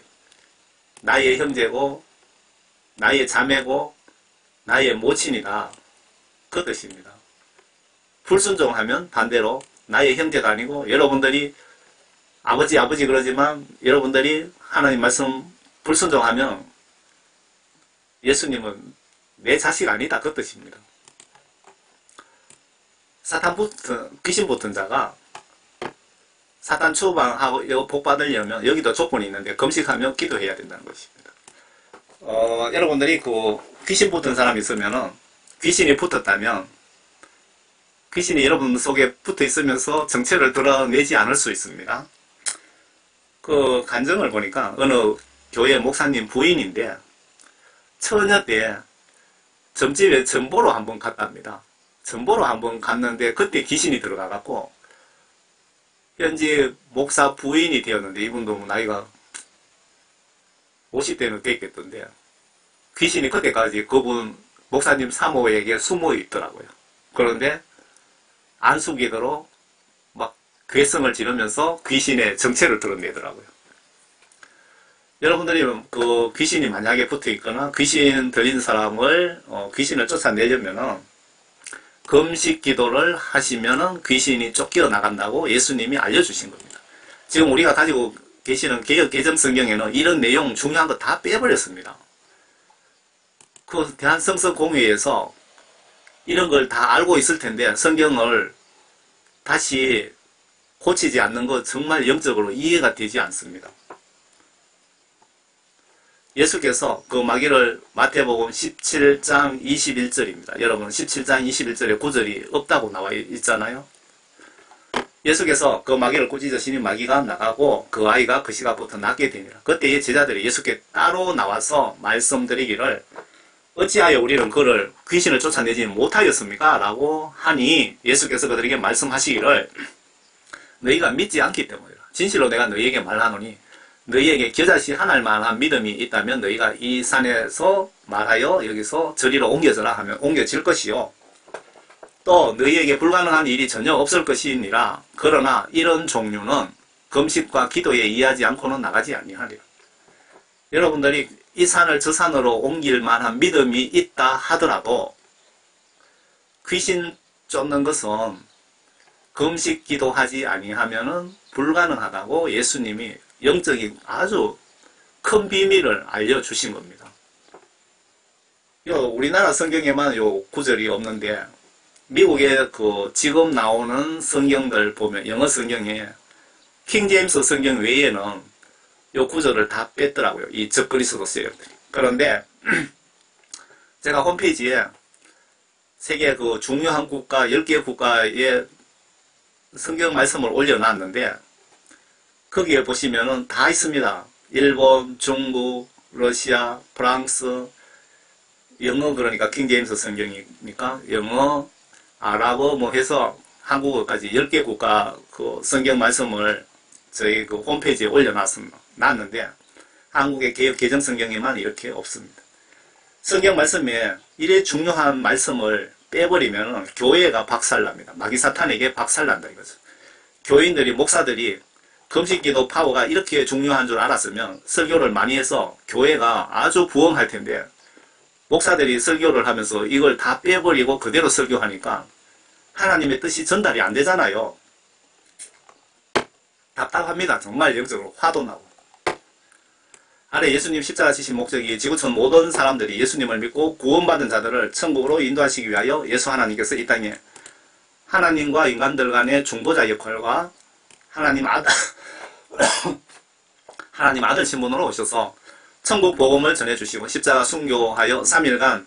나의 형제고 나의 자매고 나의 모친이다. 그 뜻입니다. 불순종하면 반대로 나의 형제가 아니고 여러분들이 아버지 그러지만 여러분들이 하나님 말씀 불순종하면 예수님은 내 자식 아니다. 그 뜻입니다. 귀신 붙은 자가 사탄 추방하고 복 받으려면 여기도 조건이 있는데 금식하며 기도해야 된다는 것입니다. 여러분들이 그 귀신 붙은 사람이 있으면은 귀신이 붙었다면 귀신이 여러분 속에 붙어 있으면서 정체를 드러내지 않을 수 있습니다. 그 간증을 보니까 어느 교회 목사님 부인인데 처녀 때 점집에 전보로 한번 갔답니다. 전보로 한번 갔는데 그때 귀신이 들어가갖고 현재 목사 부인이 되었는데 이분도 나이가 50대는 됐겠던데 귀신이 그때까지 그분 목사님 사모에게 숨어 있더라고요. 그런데 안수기도로 막 괴성을 지르면서 귀신의 정체를 드러내더라고요. 여러분들이 그 귀신이 만약에 붙어 있거나 귀신 들린 사람을 귀신을 쫓아내려면은 금식 기도를 하시면은 귀신이 쫓겨 나간다고 예수님이 알려주신 겁니다. 지금 우리가 가지고 계시는 개역 개정 성경에는 이런 내용 중요한 거 다 빼버렸습니다. 그 대한성서 공회에서 이런 걸 다 알고 있을 텐데 성경을 다시 고치지 않는 거 정말 영적으로 이해가 되지 않습니다. 예수께서 그 마귀를 마태복음 17장 21절입니다. 여러분 17장 21절에 구절이 없다고 나와 있잖아요. 예수께서 그 마귀를 꾸짖으시니 마귀가 나가고 그 아이가 그 시각부터 낫게 되니라. 그때 제자들이 예수께 따로 나와서 말씀드리기를 어찌하여 우리는 그를 귀신을 쫓아내지 못하였습니까? 라고 하니 예수께서 그들에게 말씀하시기를 너희가 믿지 않기 때문이라. 진실로 내가 너희에게 말하노니 너희에게 겨자씨 하나만한 믿음이 있다면 너희가 이 산에서 말하여 여기서 저리로 옮겨져라 하면 옮겨질 것이요. 또 너희에게 불가능한 일이 전혀 없을 것이니라. 그러나 이런 종류는 금식과 기도에 의하지 않고는 나가지 아니하리라. 여러분들이 이 산을 저 산으로 옮길 만한 믿음이 있다 하더라도 귀신 쫓는 것은 금식 기도하지 아니하면은 불가능하다고 예수님이 영적인 아주 큰 비밀을 알려주신 겁니다. 우리나라 성경에만 요 구절이 없는데 미국의 그 지금 나오는 성경들 보면 영어 성경에 킹제임스 성경 외에는 요 구절을 다 뺐더라고요. 이 적그리스도 세력들이. 그런데 제가 홈페이지에 세계 그 중요한 국가 10개 국가의 성경 말씀을 올려놨는데 거기에 보시면은 다 있습니다. 일본, 중국, 러시아, 프랑스, 영어 그러니까 킹제임스 성경이니까 영어, 아랍어 뭐 해서 한국어까지 10개 국가 그 성경 말씀을 저희 그 홈페이지에 올려놨는데 한국의 개혁 개정 성경에만 이렇게 없습니다. 성경 말씀에 이래 중요한 말씀을 빼버리면 교회가 박살납니다. 마귀 사탄에게 박살난다 이거죠. 교인들이 목사들이 금식기도 파워가 이렇게 중요한 줄 알았으면 설교를 많이 해서 교회가 아주 부흥할 텐데 목사들이 설교를 하면서 이걸 다 빼버리고 그대로 설교하니까 하나님의 뜻이 전달이 안 되잖아요. 답답합니다. 정말 영적으로 화도 나고. 아래 예수님 십자가 지신 목적이 지구촌 모든 사람들이 예수님을 믿고 구원받은 자들을 천국으로 인도하시기 위하여 예수 하나님께서 이 땅에 하나님과 인간들 간의 중보자 역할과 하나님 아들 신분으로 오셔서 천국 복음을 전해주시고 십자가 순교하여 3일간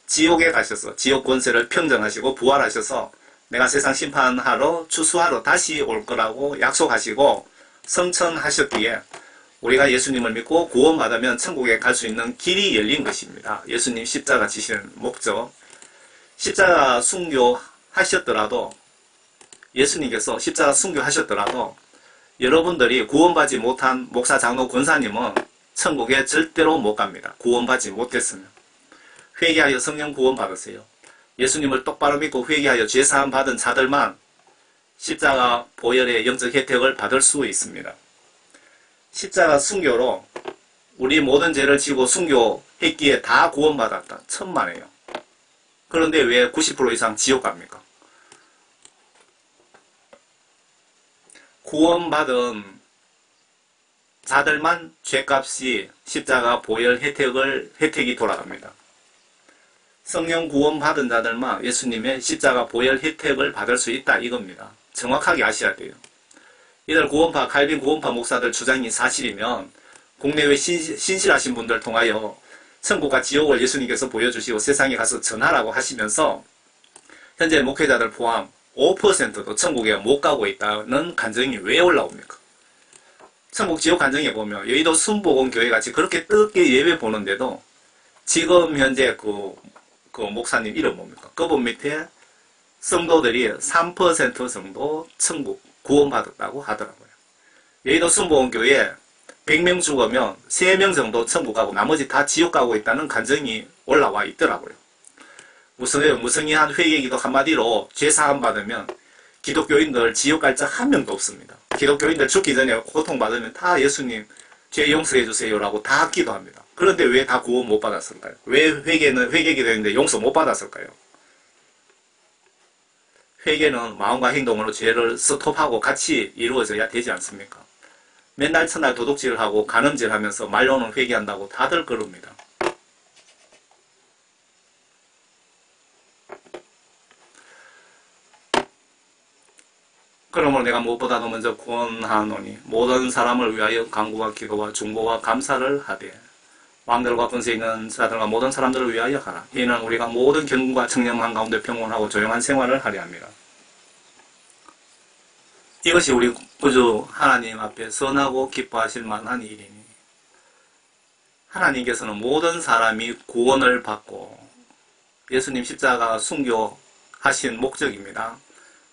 지옥에 가셔서 지옥 권세를 평정하시고 부활하셔서 내가 세상 심판하러 추수하러 다시 올 거라고 약속하시고 성천하셨기에 우리가 예수님을 믿고 구원받으면 천국에 갈 수 있는 길이 열린 것입니다. 예수님 십자가 지시는 목적. 십자가 순교하셨더라도 예수님께서 십자가 순교하셨더라도 여러분들이 구원받지 못한 목사, 장로, 권사님은 천국에 절대로 못 갑니다. 구원받지 못했으면. 회개하여 성령 구원 받으세요. 예수님을 똑바로 믿고 회개하여 죄사함 받은 자들만 십자가 보혈의 영적 혜택을 받을 수 있습니다. 십자가 순교로 우리 모든 죄를 지고 순교했기에 다 구원받았다. 천만에요. 그런데 왜 90% 이상 지옥 갑니까? 구원받은 자들만 죄값이 십자가 보혈 혜택이 돌아갑니다. 성령 구원받은 자들만 예수님의 십자가 보혈 혜택을 받을 수 있다 이겁니다. 정확하게 아셔야 돼요. 이들 구원파, 칼빈 구원파 목사들 주장이 사실이면 국내외 신실하신 분들 통하여 천국과 지옥을 예수님께서 보여주시고 세상에 가서 전하라고 하시면서 현재 목회자들 포함 5%도 천국에 못 가고 있다는 간증이 왜 올라옵니까? 천국 지옥 간증에 보면 여의도 순복음 교회 같이 그렇게 뜨겁게 예배 보는데도 지금 현재 그 목사님 이름 뭡니까? 그분 밑에 성도들이 3% 정도 천국 구원받았다고 하더라고요. 여의도 순복음 교회 100명 죽으면 3명 정도 천국 가고 나머지 다 지옥 가고 있다는 간증이 올라와 있더라고요. 무성의한 회개기도 한마디로 죄사함 받으면 기독교인들 지옥 갈 자 한 명도 없습니다. 기독교인들 죽기 전에 고통받으면 다 예수님 죄 용서해 주세요라고 다 기도합니다. 그런데 왜 다 구원 못 받았을까요? 왜 회개기도 했는데 용서 못 받았을까요? 회개는 마음과 행동으로 죄를 스톱하고 같이 이루어져야 되지 않습니까? 맨날 첫날 도둑질을 하고 간음질 하면서 말로는 회개한다고 다들 그럽니다. 그러므로 내가 무엇보다도 먼저 구원하노니 모든 사람을 위하여 간구와 기도와 중보와 감사를 하되 왕들과 권세 있는 자들과 모든 사람들을 위하여 하라. 이는 우리가 모든 경과 청렴한 가운데 평온하고 조용한 생활을 하려 합니다. 이것이 우리 구주 하나님 앞에 선하고 기뻐하실 만한 일이니 하나님께서는 모든 사람이 구원을 받고 예수님 십자가 순교하신 목적입니다.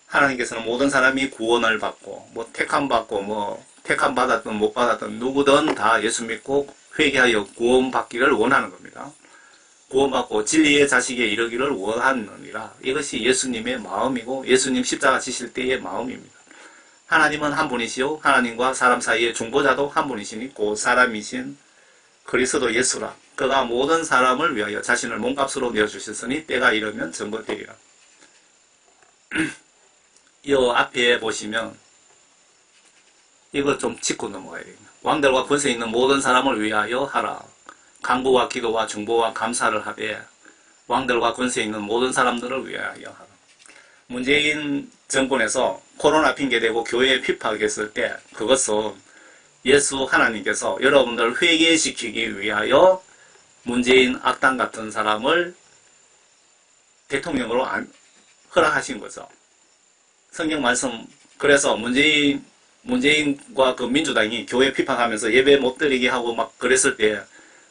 하나님께서는 모든 사람이 구원을 받고 택함 받고 택함 받았든 못 받았든 누구든 다 예수 믿고 회개하여 구원받기를 원하는 겁니다. 구원받고 진리의 자식에 이르기를 원하느니라. 이것이 예수님의 마음이고 예수님 십자가 지실 때의 마음입니다. 하나님은 한 분이시요 하나님과 사람 사이의 중보자도 한 분이시니 곧 사람이신 그리스도 예수라. 그가 모든 사람을 위하여 자신을 몸값으로 내어주셨으니 때가 이르면 전부되리라. 이 앞에 보시면 이거 좀 짚고 넘어가야 됩니다. 왕들과 권세 있는 모든 사람을 위하여 하라. 간구와 기도와 중보와 감사를 하되 왕들과 권세 있는 모든 사람들을 위하여 하라. 문재인 정권에서 코로나 핑계대고 교회에 핍박했을 때 그것은 예수 하나님께서 여러분들 회개시키기 위하여 문재인 악당 같은 사람을 대통령으로 허락하신 거죠. 성경 말씀 그래서 문재인과 그 민주당이 교회 핍박하면서 예배 못 드리게 하고 막 그랬을 때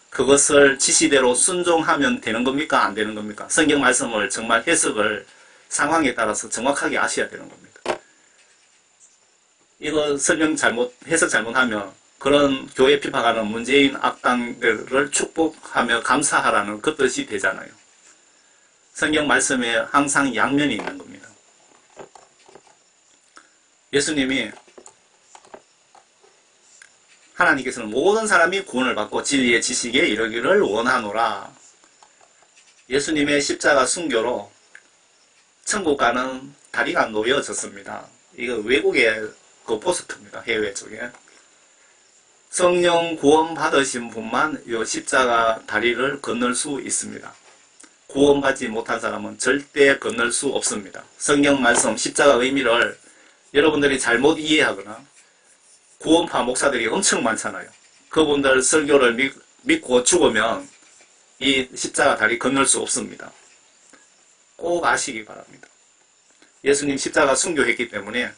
그것을 지시대로 순종하면 되는 겁니까? 안 되는 겁니까? 성경 말씀을 정말 해석을 상황에 따라서 정확하게 아셔야 되는 겁니다. 이거 해석 잘못하면 그런 교회 핍박하는 문재인 악당들을 축복하며 감사하라는 그 뜻이 되잖아요. 성경 말씀에 항상 양면이 있는 겁니다. 예수님이 하나님께서는 모든 사람이 구원을 받고 진리의 지식에 이르기를 원하노라. 예수님의 십자가 순교로 천국 가는 다리가 놓여졌습니다. 이거 외국의 그 포스트입니다. 해외 쪽에. 성령 구원 받으신 분만 이 십자가 다리를 건널 수 있습니다. 구원받지 못한 사람은 절대 건널 수 없습니다. 성경 말씀 십자가 의미를 여러분들이 잘못 이해하거나 구원파 목사들이 엄청 많잖아요. 그분들 설교를 믿고 죽으면 이 십자가 다리 건널 수 없습니다. 꼭 아시기 바랍니다. 예수님 십자가 순교했기 때문에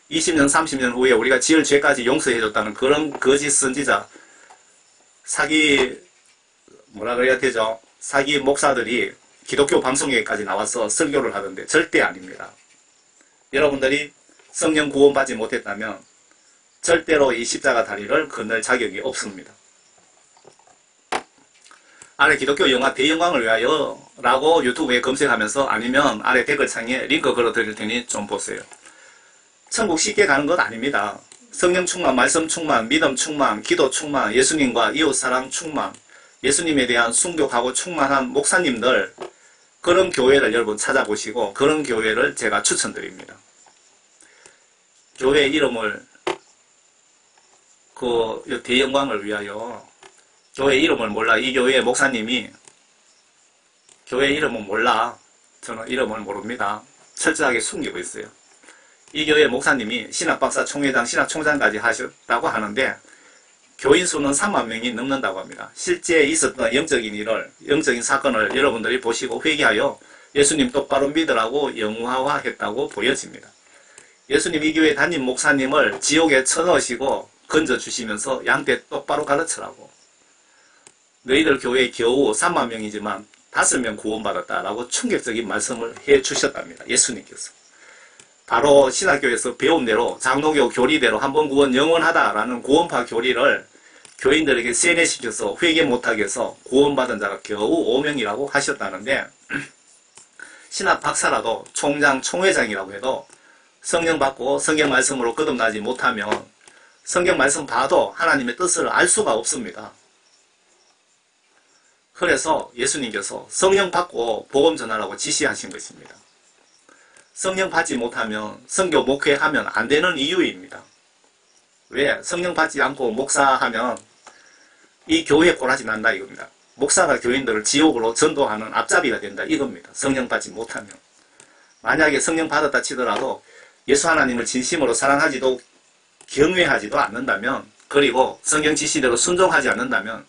20년, 30년 후에 우리가 지을 죄까지 용서해줬다는 그런 거짓 선지자, 사기 목사들이 기독교 방송에까지 나와서 설교를 하던데 절대 아닙니다. 여러분들이 성령 구원받지 못했다면 절대로 이 십자가 다리를 건널 자격이 없습니다. 아래 기독교 영화 대영광을 위하여 라고 유튜브에 검색하면서 아니면 아래 댓글창에 링크 걸어 드릴 테니 좀 보세요. 천국 쉽게 가는 것 아닙니다. 성령 충만, 말씀 충만, 믿음 충만, 기도 충만, 예수님과 이웃사랑 충만, 예수님에 대한 순교하고 충만한 목사님들, 그런 교회를 여러분 찾아보시고 그런 교회를 제가 추천드립니다. 교회 이름을 대영광을 위하여, 교회 이름을 몰라. 이 교회 목사님이 교회 이름은 몰라. 저는 이름을 모릅니다. 철저하게 숨기고 있어요. 이 교회 목사님이 신학박사 총회장, 신학총장까지 하셨다고 하는데 교인 수는 3만 명이 넘는다고 합니다. 실제 있었던 영적인 사건을 여러분들이 보시고 회개하여 예수님 똑바로 믿으라고 영화화했다고 보여집니다. 예수님 이 교회 담임 목사님을 지옥에 쳐넣으시고 건져주시면서 양떼 똑바로 가르치라고. 너희들 교회에 겨우 3만 명이지만 5명 구원받았다라고 충격적인 말씀을 해주셨답니다. 예수님께서. 바로 신학교에서 배운 대로 장로교 교리대로 한번 구원 영원하다라는 구원파 교리를 교인들에게 세뇌시켜서 회개 못하게 해서 구원받은 자가 겨우 5명이라고 하셨다는데 신학 박사라도 총장, 총회장이라고 해도 성령 받고 성경 말씀으로 거듭나지 못하면 성경 말씀 봐도 하나님의 뜻을 알 수가 없습니다. 그래서 예수님께서 성령 받고 복음 전하라고 지시하신 것입니다. 성령 받지 못하면 선교 목회하면 안 되는 이유입니다. 왜? 성령 받지 않고 목사하면 이 교회 꼬라지 난다 이겁니다. 목사가 교인들을 지옥으로 전도하는 앞잡이가 된다 이겁니다. 성령 받지 못하면. 만약에 성령 받았다 치더라도 예수 하나님을 진심으로 사랑하지도 경외하지도 않는다면, 그리고 성경 지시대로 순종하지 않는다면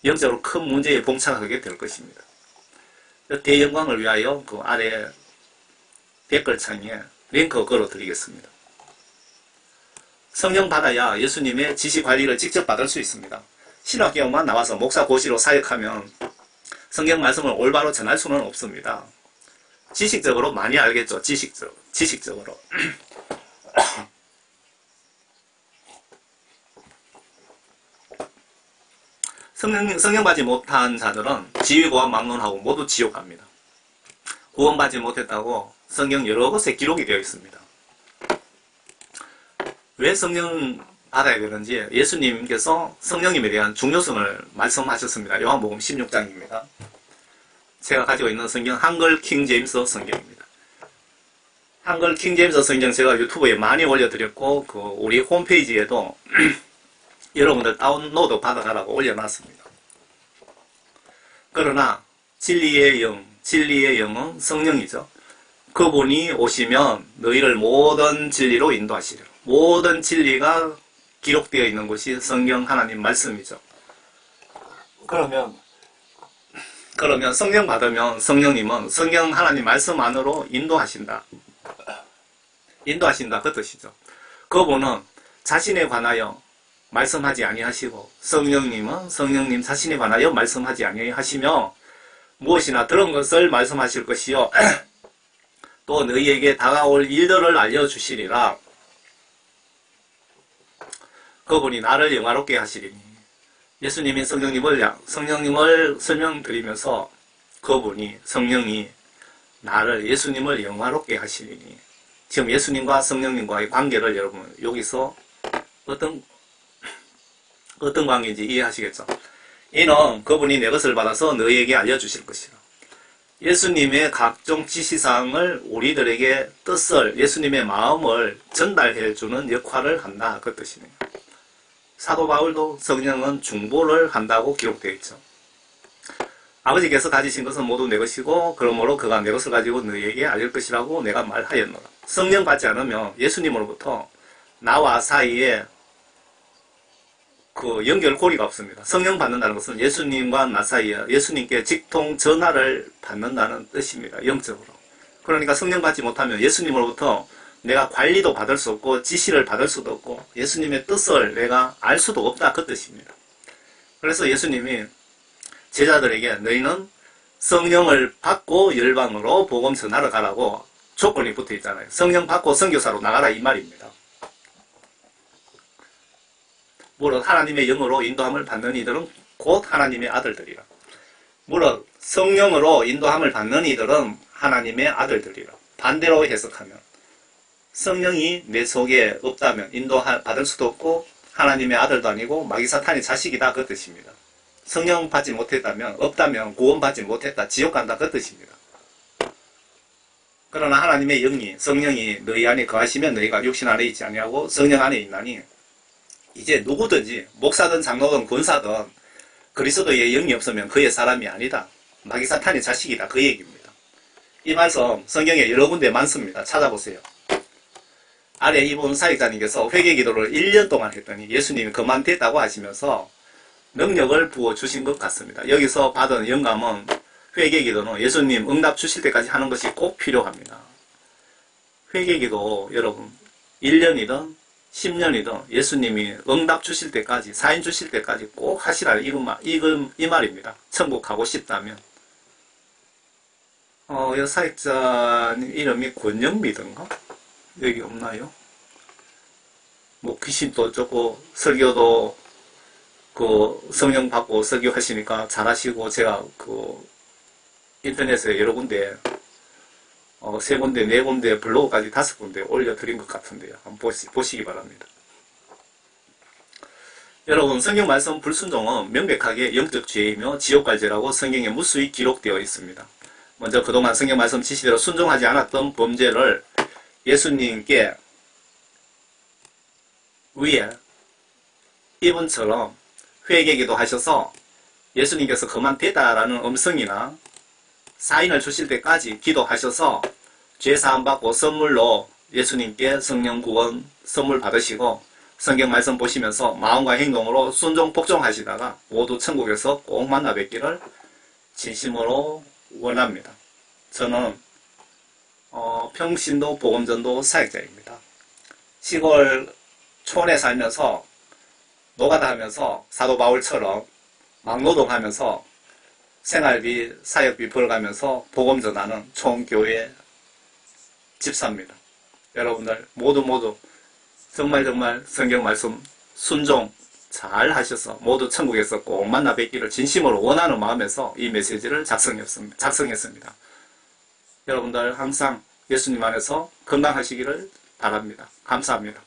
영적으로 큰 문제에 봉착하게 될 것입니다. 대영광을 위하여 그 아래 댓글창에 링크 걸어드리겠습니다. 성령 받아야 예수님의 지시관리를 직접 받을 수 있습니다. 신학교만 나와서 목사 고시로 사역하면 성경 말씀을 올바로 전할 수는 없습니다. 지식적으로 많이 알겠죠. 지식적으로. 성령받지 못한 자들은 지위고와 막론하고 모두 지옥 갑니다. 구원받지 못했다고 성경 여러 곳에 기록이 되어 있습니다. 왜 성령 받아야 되는지 예수님께서 성령님에 대한 중요성을 말씀하셨습니다. 요한복음 16장입니다. 제가 가지고 있는 성경 한글 킹제임스 성경입니다. 한글 킹제임스 성경 제가 유튜브에 많이 올려드렸고 우리 홈페이지에도 여러분들 다운로드 받아가라고 올려놨습니다. 그러나 진리의 영은 성령이죠. 그분이 오시면 너희를 모든 진리로 인도하시리라. 모든 진리가 기록되어 있는 것이 성경 하나님 말씀이죠. 그러면 성령 받으면 성령님은 성경 하나님 말씀 안으로 인도하신다 그 뜻이죠. 그분은 자신에 관하여 말씀하지 아니하시고 성령님은 성령님 자신에 관하여 말씀하지 아니하시며 무엇이나 들은 것을 말씀하실 것이요 또 너희에게 다가올 일들을 알려주시리라. 그분이 나를 영화롭게 하시리니 예수님이 성령님을 설명드리면서 그분이 성령이 나를 예수님을 영화롭게 하시리니 지금 예수님과 성령님과의 관계를 여러분 여기서 어떤 관계인지 이해하시겠죠? 이는 그분이 내 것을 받아서 너희에게 알려주실 것이라. 예수님의 각종 지시사항을 우리들에게 뜻을 예수님의 마음을 전달해주는 역할을 한다 그 뜻이네요. 사도 바울도 성령은 중보를 한다고 기록되어 있죠. 아버지께서 가지신 것은 모두 내 것이고 그러므로 그가 내 것을 가지고 너희에게 알릴 것이라고 내가 말하였노라. 성령 받지 않으면 예수님으로부터 나와 사이에 그 연결고리가 없습니다. 성령 받는다는 것은 예수님과 나 사이에 예수님께 직통 전화를 받는다는 뜻입니다. 영적으로. 그러니까 성령 받지 못하면 예수님으로부터 내가 관리도 받을 수 없고 지시를 받을 수도 없고 예수님의 뜻을 내가 알 수도 없다 그 뜻입니다. 그래서 예수님이 제자들에게 너희는 성령을 받고 열방으로 복음 전하러 가라고 조건이 붙어 있잖아요. 성령 받고 선교사로 나가라 이 말입니다. 물론 하나님의 영으로 인도함을 받는 이들은 곧 하나님의 아들들이라. 물론 성령으로 인도함을 받는 이들은 하나님의 아들들이라. 반대로 해석하면 성령이 내 속에 없다면 인도받을 수도 없고 하나님의 아들도 아니고 마귀 사탄의 자식이다 그 뜻입니다. 성령 받지 못했다면 없다면 구원받지 못했다 지옥 간다 그 뜻입니다. 그러나 하나님의 영이 성령이 너희 안에 거하시면 너희가 육신 안에 있지 아니하고 성령 안에 있나니 이제 누구든지 목사든 장로든 권사든 그리스도의 영이 없으면 그의 사람이 아니다. 마귀 사탄의 자식이다. 그 얘기입니다. 이 말씀 성경에 여러 군데 많습니다. 찾아보세요. 아래 이분 사역자님께서 회개기도를 1년 동안 했더니 예수님이 그만됐다고 하시면서 능력을 부어주신 것 같습니다. 여기서 받은 영감은 회개기도는 예수님 응답 주실 때까지 하는 것이 꼭 필요합니다. 회개기도 여러분 1년이든 10년이든 예수님이 응답 주실 때까지 사인 주실 때까지 꼭 하시라 이 말입니다. 천국 가고 싶다면 이 사역자님 이름이 권영미든가? 여기 없나요? 뭐 귀신도 어쩌고 설교도 그 성령 받고 설교하시니까 잘하시고 제가 그 인터넷에 여러 군데 3군데, 4군데, 블로그까지 5군데 올려드린 것 같은데요. 한번 보시기 바랍니다. 여러분 성경 말씀 불순종은 명백하게 영적 죄이며 지옥갈죄라고 성경에 무수히 기록되어 있습니다. 먼저 그동안 성경 말씀 지시대로 순종하지 않았던 범죄를 예수님께 위에 이분처럼 회개기도 하셔서 예수님께서 그만되다라는 음성이나 사인을 주실 때까지 기도하셔서 죄사함 받고 선물로 예수님께 성령 구원 선물 받으시고 성경 말씀 보시면서 마음과 행동으로 순종 복종하시다가 모두 천국에서 꼭 만나 뵙기를 진심으로 원합니다. 저는 평신도 복음전도 사역자입니다. 시골 촌에 살면서 노가다 하면서 사도 바울처럼 막노동하면서 생활비, 사역비 벌가면서 복음 전하는 총교회 집사입니다. 여러분들 모두 정말 성경 말씀 순종 잘 하셔서 모두 천국에서 꼭 만나 뵙기를 진심으로 원하는 마음에서 이 메시지를 작성했습니다. 여러분들 항상 예수님 안에서 건강하시기를 바랍니다. 감사합니다.